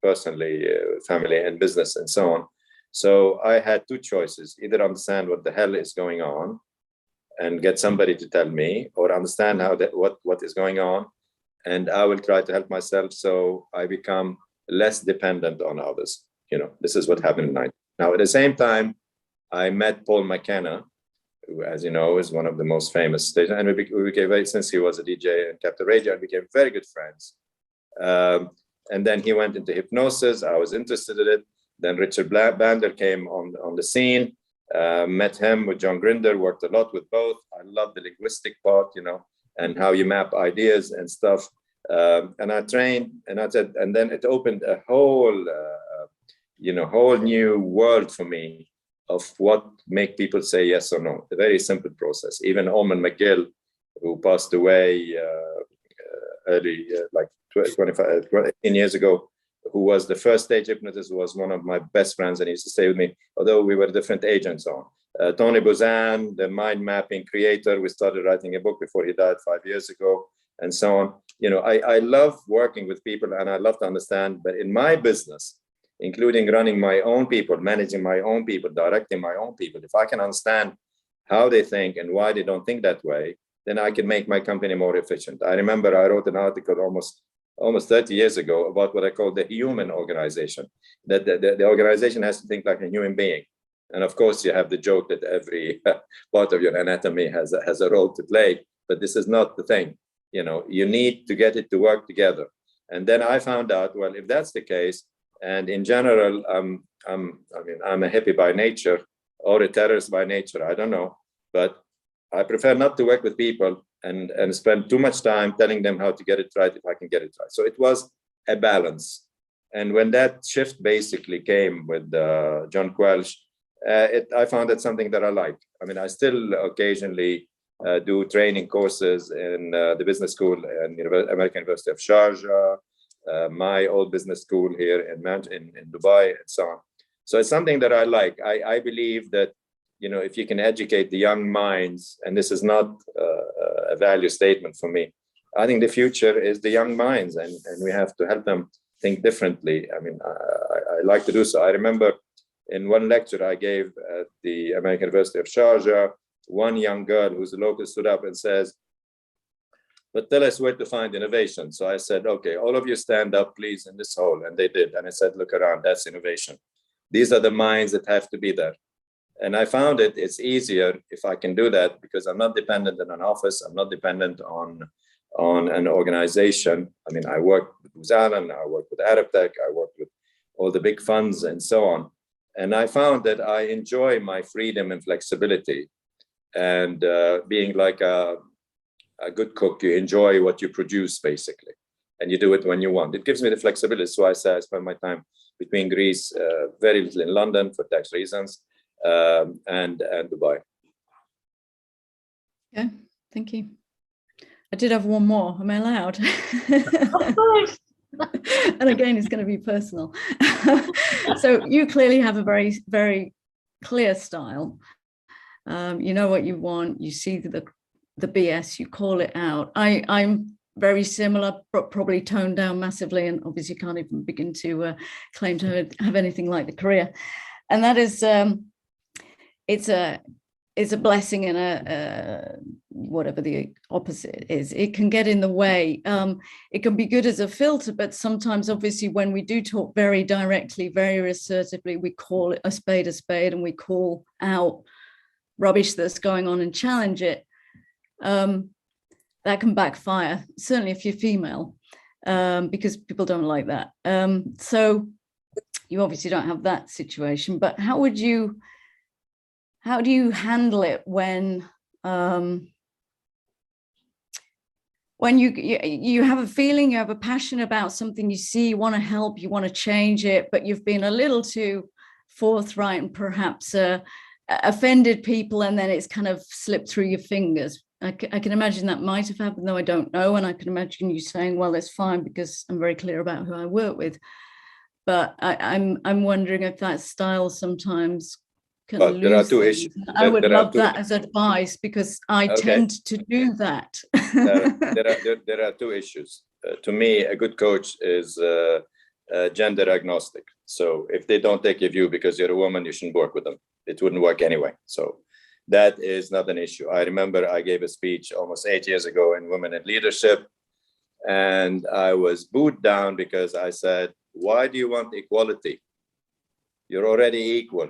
personally, family and business and so on. So I had two choices: either understand what the hell is going on and get somebody to tell me, or understand what is going on, and I will try to help myself so I become less dependent on others. You know, this is what happened in 1990. Now, at the same time, I met Paul McKenna, who, as you know, is one of the most famous stage, and we became very, since he was a DJ and Captain Radio, and became very good friends. And then he went into hypnosis. I was interested in it. Then Richard Bandler came on the scene. Met him with John Grinder, worked a lot with both. I love the linguistic part, you know, and how you map ideas and stuff. And I trained, and I said, and then it opened a whole, whole new world for me of what make people say yes or no. A very simple process. Even Orman McGill, who passed away early, like 18 years ago, who was the first stage hypnotist, was one of my best friends, and he used to stay with me, although we were different age and so on. Tony Buzan, the mind mapping creator, we started writing a book before he died 5 years ago, and so on. I love working with people, and I love to understand, but in my business, including running my own people, managing my own people, directing my own people, if I can understand how they think and why they don't think that way, then I can make my company more efficient. I remember I wrote an article almost 30 years ago about what I call the human organization, that the organization has to think like a human being. And of course, you have the joke that every part of your anatomy has a role to play, but this is not the thing. You need to get it to work together. And then I found out, well, if that's the case, and in general, I'm a hippie by nature or a terrorist by nature, I don't know, but I prefer not to work with people and spend too much time telling them how to get it right if I can get it right. So it was a balance. And when that shift basically came with John Quelch, I found that something that I like. I still occasionally do training courses in the business school and American University of Sharjah, my old business school here in Dubai, and so on. So it's something that I like. I believe that, if you can educate the young minds, and this is not a value statement for me, I think the future is the young minds, and we have to help them think differently. I like to do so. I remember in one lecture I gave at the American University of Sharjah, one young girl who's a local stood up and says, "But tell us where to find innovation." So I said, "Okay, all of you stand up, please, in this hall." And they did. And I said, "Look around, that's innovation. These are the minds that have to be there." And I found it's easier if I can do that, because I'm not dependent on an office. I'm not dependent on an organization. I work with Buzan, I work with Arab Tech, I work with all the big funds and so on. And I found that I enjoy my freedom and flexibility. And being like a good cook, you enjoy what you produce, basically. And you do it when you want. It gives me the flexibility. So I say I spend my time between Greece, very little in London for tax reasons, and Dubai. Okay, thank you. I did have one more. Am I allowed? Of course. And again, it's going to be personal. So you clearly have a very, very clear style. You know what you want. You see the BS. You call it out. I'm very similar, but probably toned down massively, and obviously can't even begin to claim to have anything like the career. And that is, it's a blessing and a whatever the opposite is. It can get in the way. It can be good as a filter, but sometimes, obviously, when we do talk very directly, very assertively, we call it a spade, and we call out rubbish that's going on and challenge it. That can backfire, certainly if you're female, because people don't like that. So you obviously don't have that situation, but how do you handle it when you have a feeling, you have a passion about something you see, you want to help, you want to change it, but you've been a little too forthright and perhaps offended people, and then it's kind of slipped through your fingers. I can imagine that might have happened, though I don't know. And I can imagine you saying, well, that's fine because I'm very clear about who I work with. But I'm wondering if that style sometimes can lose. There are two issues. I would love that as advice, because I tend to do that. There are two issues. To me, a good coach is gender agnostic. So if they don't take your view because you're a woman, you shouldn't work with them. It wouldn't work anyway. So that is not an issue. I remember I gave a speech almost 8 years ago in Women in Leadership, and I was booed down because I said, "Why do you want equality? You're already equal.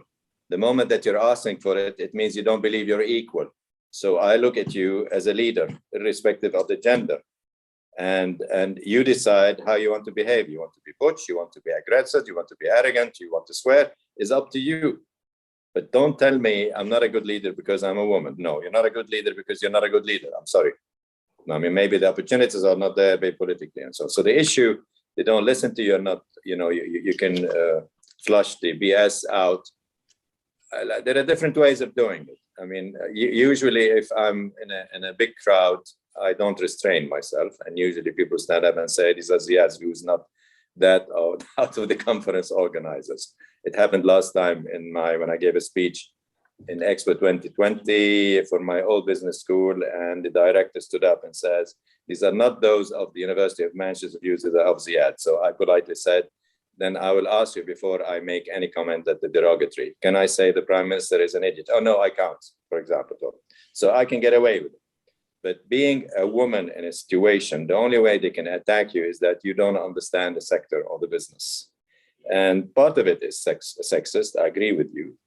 The moment that you're asking for it, it means you don't believe you're equal. So I look at you as a leader, irrespective of the gender. And you decide how you want to behave. You want to be butch, you want to be aggressive, you want to be arrogant, you want to swear. It's up to you. But don't tell me I'm not a good leader because I'm a woman. No, you're not a good leader because you're not a good leader. I'm sorry. I mean, maybe the opportunities are not there very politically and so on. So the issue, they don't listen to you, or not, you can flush the BS out. There are different ways of doing it. I mean, usually if I'm in a big crowd, I don't restrain myself. And usually people stand up and say, "These are Ziad's views, not that out of the conference organizers." It happened last time when I gave a speech in Expo 2020 for my old business school, and the director stood up and says, these are not those of the University of Manchester views, these are of Ziad. So I politely said, then I will ask you before I make any comment that the derogatory. Can I say the Prime Minister is an idiot? Oh, no, I can't, for example. So I can get away with it. But being a woman in a situation, the only way they can attack you is that you don't understand the sector or the business. And part of it is sexist, I agree with you.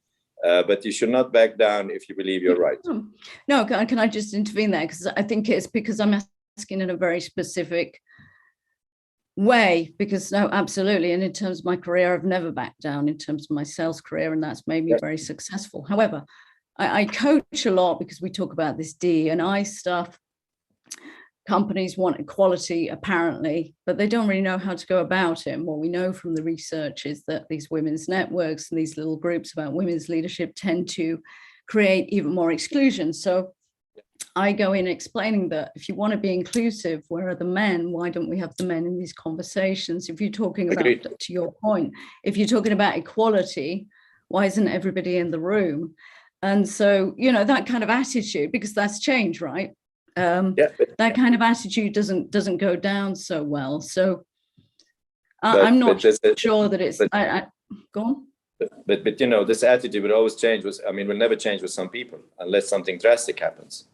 But you should not back down if you believe you're right. No, can I just intervene there? Because I think it's because I'm asking in a very specific way, because no, absolutely. And in terms of my career, I've never backed down in terms of my sales career, and that's made me very successful. However, I coach a lot because we talk about this D&I stuff. Companies want equality, apparently, but they don't really know how to go about it. And what we know from the research is that these women's networks and these little groups about women's leadership tend to create even more exclusion. So I go in explaining that if you want to be inclusive, where are the men? Why don't we have the men in these conversations? If you're talking about, to your point, if you're talking about equality, why isn't everybody in the room? And so, you know, that kind of attitude, because that's change, right? That kind of attitude doesn't go down so well. So I'm not sure that it's, go on. But you know, this attitude will always change. Will never change with some people unless something drastic happens.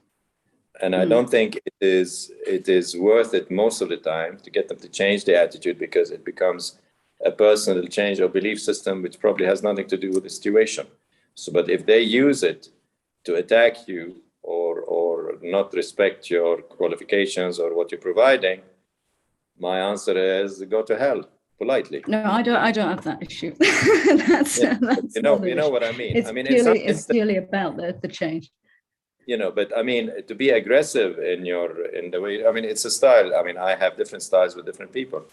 And I don't think it is worth it most of the time to get them to change their attitude, because it becomes a personal change or belief system, which probably has nothing to do with the situation. So, but if they use it to attack you or not respect your qualifications or what you're providing, my answer is go to hell, politely. No, I don't have that issue. that's you know what I mean. It's purely about the change. You know, but I mean, to be aggressive in the way, it's a style. I have different styles with different people.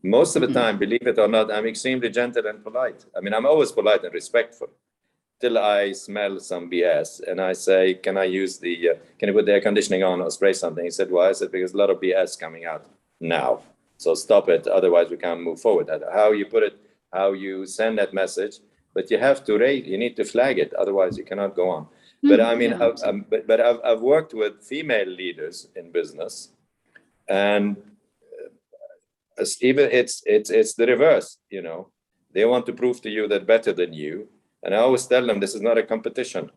Most of the time, believe it or not, I'm extremely gentle and polite. I'm always polite and respectful, till I smell some BS and I say, can you put the air conditioning on or spray something? He said, why? I said, because a lot of BS coming out now. So stop it, otherwise we can't move forward. How you put it, how you send that message, but you have to you need to flag it, otherwise you cannot go on. But I've worked with female leaders in business, and even it's the reverse, you know. They want to prove to you they're better than you. And I always tell them, this is not a competition.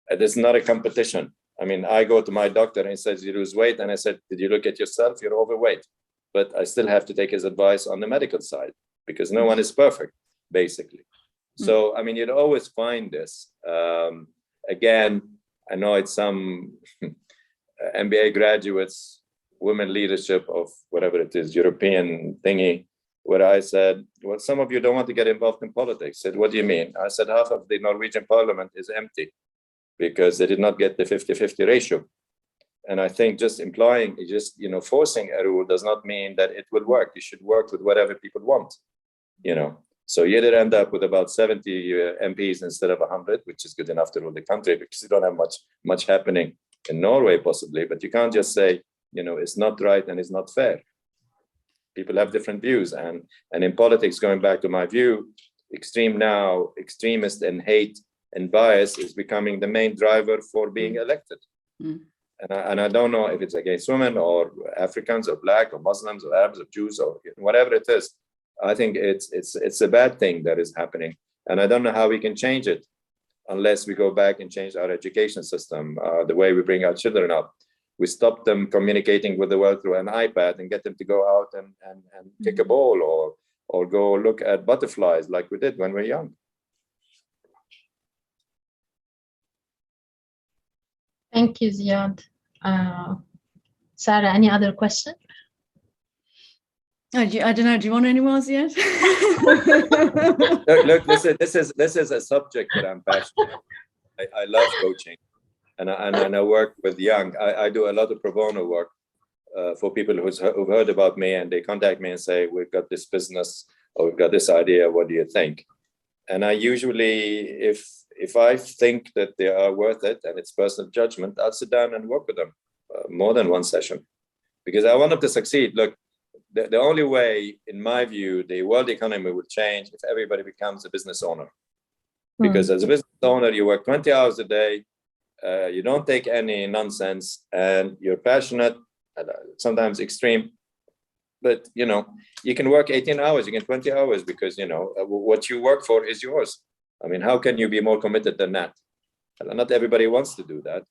This is not a competition. I go to my doctor and he says, you lose weight. And I said, did you look at yourself? You're overweight. But I still have to take his advice on the medical side, because no one is perfect, basically. So, you'd always find this. Again, I know it's some MBA graduates, women leadership of whatever it is, European thingy, where I said, well, some of you don't want to get involved in politics. I said, what do you mean? I said, half of the Norwegian parliament is empty because they did not get the 50-50 ratio. And I think just forcing a rule does not mean that it will work. You should work with whatever people want, you know. So you did end up with about 70 MPs instead of 100, which is good enough to rule the country, because you don't have much happening in Norway, possibly. But you can't just say, it's not right and it's not fair. People have different views. And in politics, going back to my view, extremist and hate and bias is becoming the main driver for being elected. And I don't know if it's against women or Africans or Black or Muslims or Arabs or Jews or whatever it is. I think it's a bad thing that is happening. And I don't know how we can change it unless we go back and change our education system, the way we bring our children up. We stop them communicating with the world through an iPad and get them to go out and kick a ball or go look at butterflies like we did when we were young. Thank you, Ziad. Sarah, any other question? I don't know. Do you want any more, Ziad? Look, this is a subject that I'm passionate about. I love coaching, and I work with young. I do a lot of pro bono work for people who've heard about me, and they contact me and say, we've got this business or we've got this idea. What do you think? And I usually, if I think that they are worth it and it's personal judgment, I'll sit down and work with them more than one session, because I want them to succeed. Look, the only way, in my view, the world economy will change if everybody becomes a business owner. Because as a business owner, you work 20 hours a day, you don't take any nonsense, and you're passionate, sometimes extreme, but you can work 18 hours, you can 20 hours, because what you work for is yours. I mean, how can you be more committed than that? Not everybody wants to do that,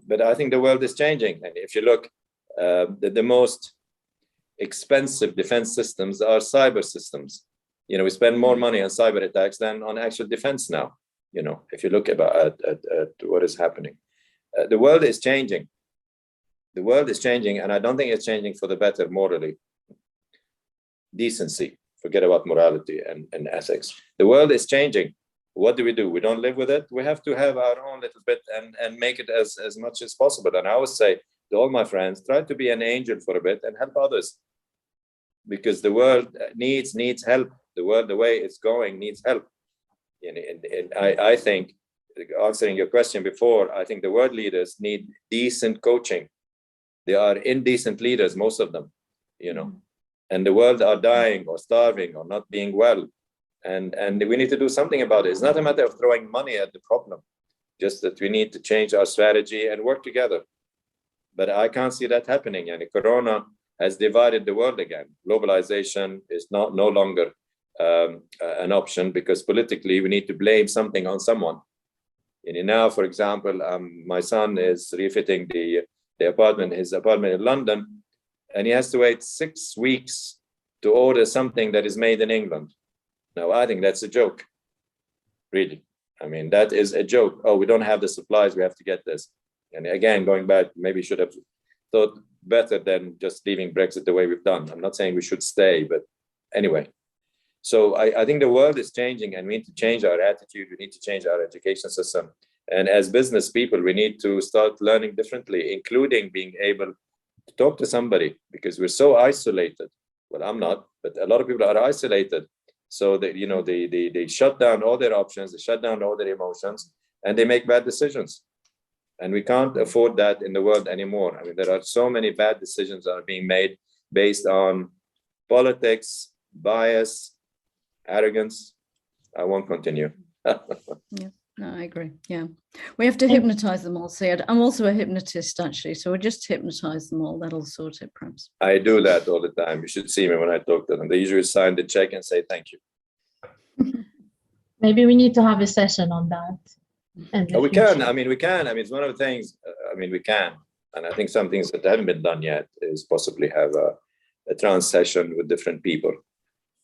but I think the world is changing. And if you look, the most expensive defense systems are cyber systems. We spend more money on cyber attacks than on actual defense now. If you look at what is happening, the world is changing. The world is changing, and I don't think it's changing for the better morally. Decency, forget about morality and ethics. The world is changing. What do? We don't live with it. We have to have our own little bit and make it as much as possible. And I always say to all my friends, try to be an angel for a bit and help others, because the world needs help. The world, the way it's going, needs help. And I think, answering your question before, I think the world leaders need decent coaching. They are indecent leaders, most of them, and the world are dying or starving or not being well. And we need to do something about it. It's not a matter of throwing money at the problem, just that we need to change our strategy and work together. But I can't see that happening. And Corona has divided the world again. Globalization is no longer an option, because politically we need to blame something on someone. Now, for example, my son is refitting his apartment in London, and he has to wait 6 weeks to order something that is made in England. Now, I think that's a joke, really. I mean, that is a joke. Oh, we don't have the supplies, we have to get this. And again, going back, maybe should have thought better than just leaving Brexit the way we've done. I'm not saying we should stay, but anyway. So I think the world is changing, and we need to change our attitude. We need to change our education system. And as business people, we need to start learning differently, including being able to talk to somebody, because we're so isolated. Well, I'm not, but a lot of people are isolated. So that, they shut down all their options, they shut down all their emotions, and they make bad decisions. And we can't afford that in the world anymore. I mean, there are so many bad decisions that are being made based on politics, bias, arrogance. I won't continue. Yeah, no, I agree. Yeah, we have to hypnotize them all, Ziad. I'm also a hypnotist, actually, so we'll just hypnotize them all. That'll sort it, perhaps. I do that all the time. You should see me when I talk to them. They usually sign the check and say thank you. Maybe we need to have a session on that. Oh, we can. I mean, it's one of the things. We can. And I think some things that haven't been done yet is possibly have a trance session with different people.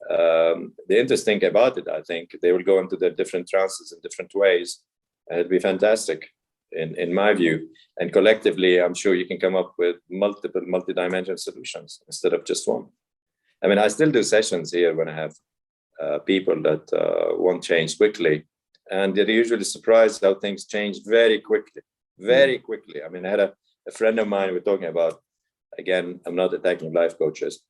The interesting thing about it, I think, they will go into their different trances in different ways, and it'd be fantastic, in my view. And collectively, I'm sure you can come up with multi-dimensional solutions instead of just one. I mean, I still do sessions here when I have people that want change quickly, and they're usually surprised how things change very quickly, very quickly. I mean, I had a friend of mine, we're talking about, again, I'm not attacking life coaches.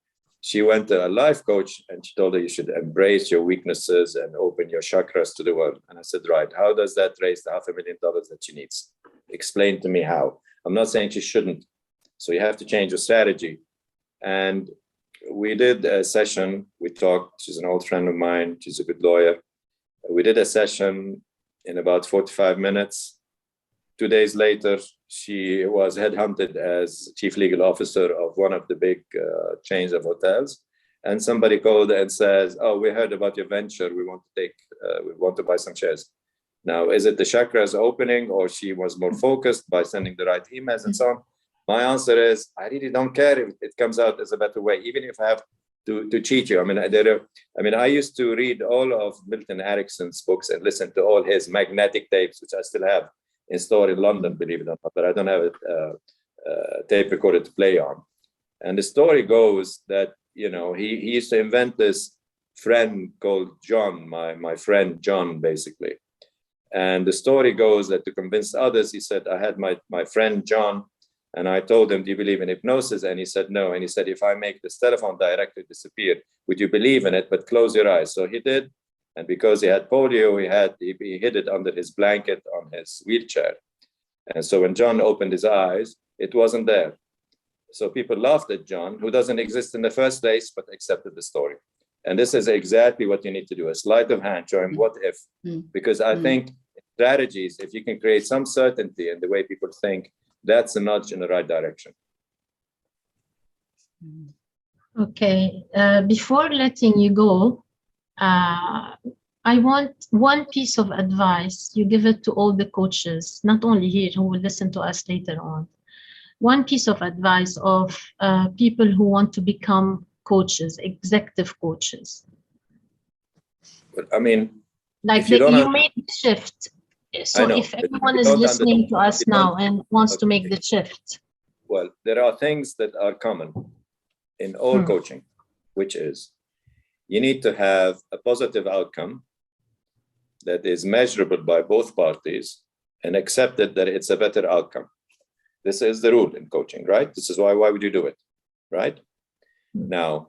She went to a life coach and she told her you should embrace your weaknesses and open your chakras to the world. And I said, right, how does that raise the $500,000 that she needs? Explain to me how. I'm not saying she shouldn't. So you have to change your strategy. And we did a session. We talked. She's an old friend of mine. She's a good lawyer. We did a session in about 45 minutes. 2 days later, she was headhunted as chief legal officer of one of the big chains of hotels. And somebody called and says, oh, we heard about your venture. We want to buy some shares. Now, is it the chakras opening, or she was more focused by sending the right emails and so on? My answer is, I really don't care if it comes out as a better way, even if I have to cheat you. I used to read all of Milton Erickson's books and listen to all his magnetic tapes, which I still have in store in London, believe it or not, but I don't have a tape recorder to play on. And the story goes that, he used to invent this friend called John, my friend John, basically. And the story goes that to convince others, he said, I had my friend John, and I told him, do you believe in hypnosis? And he said, no. And he said, if I make this telephone directly disappear, would you believe in it? But close your eyes. So he did. And because he had polio, he hid it under his blanket on his wheelchair. And so when John opened his eyes, it wasn't there. So people laughed at John, who doesn't exist in the first place, but accepted the story. And this is exactly what you need to do, a sleight of hand, show him what if. Because I think strategies, if you can create some certainty in the way people think, that's a nudge in the right direction. Okay, before letting you go, I want one piece of advice. You give it to all the coaches, not only here, who will listen to us later on. One piece of advice of people who want to become coaches, executive coaches. But I mean, like you made the shift. So if everyone is listening to us now and wants to make the shift. Well, there are things that are common in all coaching, which is you need to have a positive outcome that is measurable by both parties and accepted that it's a better outcome. This is the rule in coaching, right? This is why would you do it, right? Now,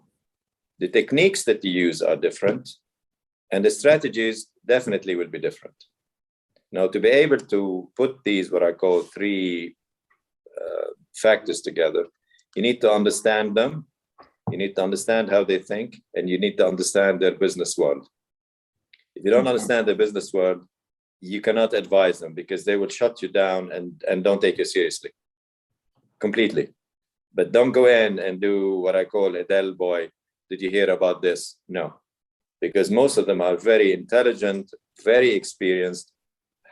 the techniques that you use are different and the strategies definitely will be different. Now, to be able to put these, what I call three factors together, you need to understand them, you need to understand how they think, and you need to understand their business world. If you don't understand their business world, you cannot advise them because they will shut you down and don't take you seriously, completely. But don't go in and do what I call a Del boy. Did you hear about this? No, because most of them are very intelligent, very experienced,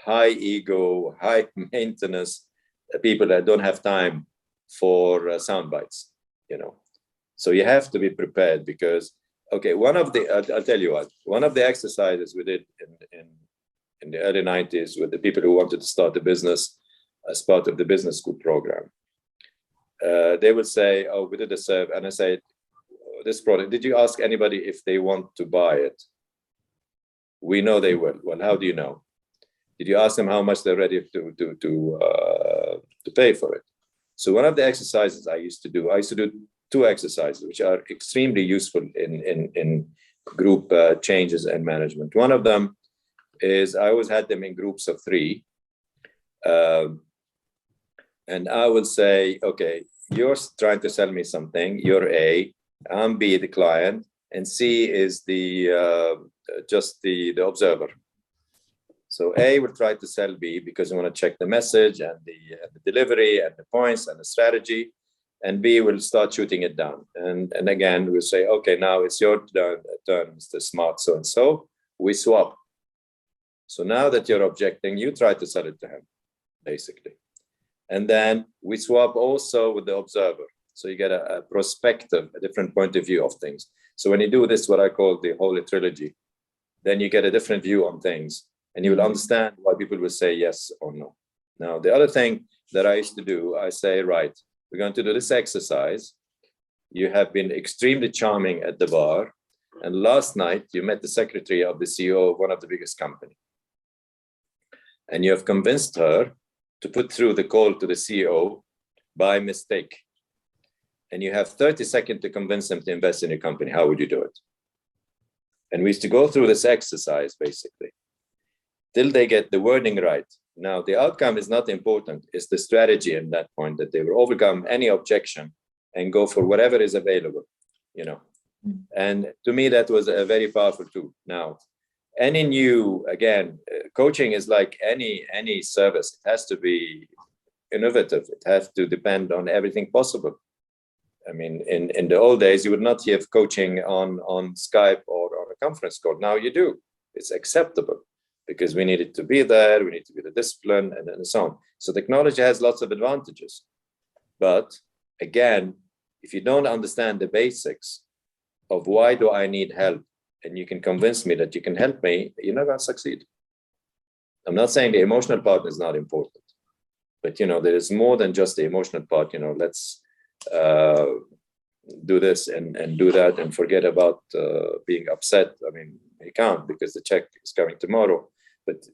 high ego, high maintenance people that don't have time for sound bites, you know. So you have to be prepared because, okay, I'll tell you what, one of the exercises we did in the early 90s with the people who wanted to start a business as part of the business school program, they would say, oh, we did a survey, and I said, this product, did you ask anybody if they want to buy it? We know they will. Well, how do you know? Did you ask them how much they're ready to pay for it? So one of the exercises I used to do two exercises which are extremely useful in group changes and management. One of them is I always had them in groups of 3. And I will say, okay, you're trying to sell me something, you're A, I'm B, the client, and C is just the observer. So A will try to sell B because we want to check the message and the delivery and the points and the strategy, and B will start shooting it down. And again, we'll say, okay, now it's your turn, Mr. Smart so-and-so, we swap. So now that you're objecting, you try to sell it to him, basically. And then we swap also with the observer. So you get a perspective, a different point of view of things. So when you do this, what I call the Holy Trilogy, then you get a different view on things and you will understand why people will say yes or no. Now, the other thing that I used to do, I say, right, we're going to do this exercise. You have been extremely charming at the bar. And last night you met the secretary of the CEO of one of the biggest companies. And you have convinced her to put through the call to the CEO by mistake. And you have 30 seconds to convince them to invest in your company. How would you do it? And we used to go through this exercise, basically, till they get the wording right. Now, the outcome is not important. It's the strategy at that point that they will overcome any objection and go for whatever is available, you know. And to me, that was a very powerful tool. Now, any new, again, coaching is like any service. It has to be innovative. It has to depend on everything possible. I mean, in the old days, you would not have coaching on Skype or on a conference call. Now you do. It's acceptable because we needed to be there. We need to be the discipline and so on. So technology has lots of advantages. But again, if you don't understand the basics of why do I need help, and you can convince me that you can help me, you're not going to succeed. I'm not saying the emotional part is not important, but, you know, there is more than just the emotional part. You know, let's do this and do that and forget about being upset. I mean, you can't because the check is coming tomorrow. But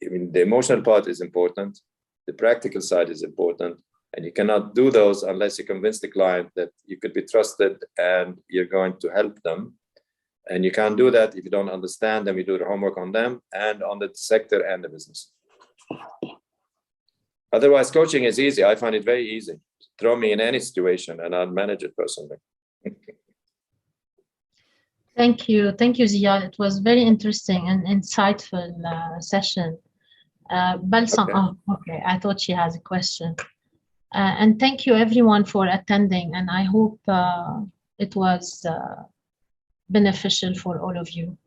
I mean, the emotional part is important. The practical side is important. And you cannot do those unless you convince the client that you could be trusted and you're going to help them. And you can't do that if you don't understand them. You do the homework on them and on the sector and the business. Otherwise, coaching is easy. I find it very easy. Throw me in any situation and I'll manage it personally. Thank you, Ziad. It was very interesting and insightful session. Balsam, okay, I thought she has a question. And thank you everyone for attending, and I hope it was beneficial for all of you.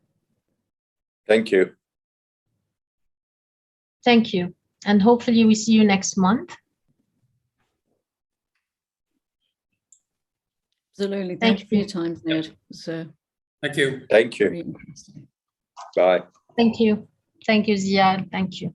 Thank you. Thank you, and hopefully we see you next month. Absolutely. Thank you for your time, Ziad. So, thank you. Thank you. very interesting. Bye. Thank you. Thank you, Ziad. Thank you.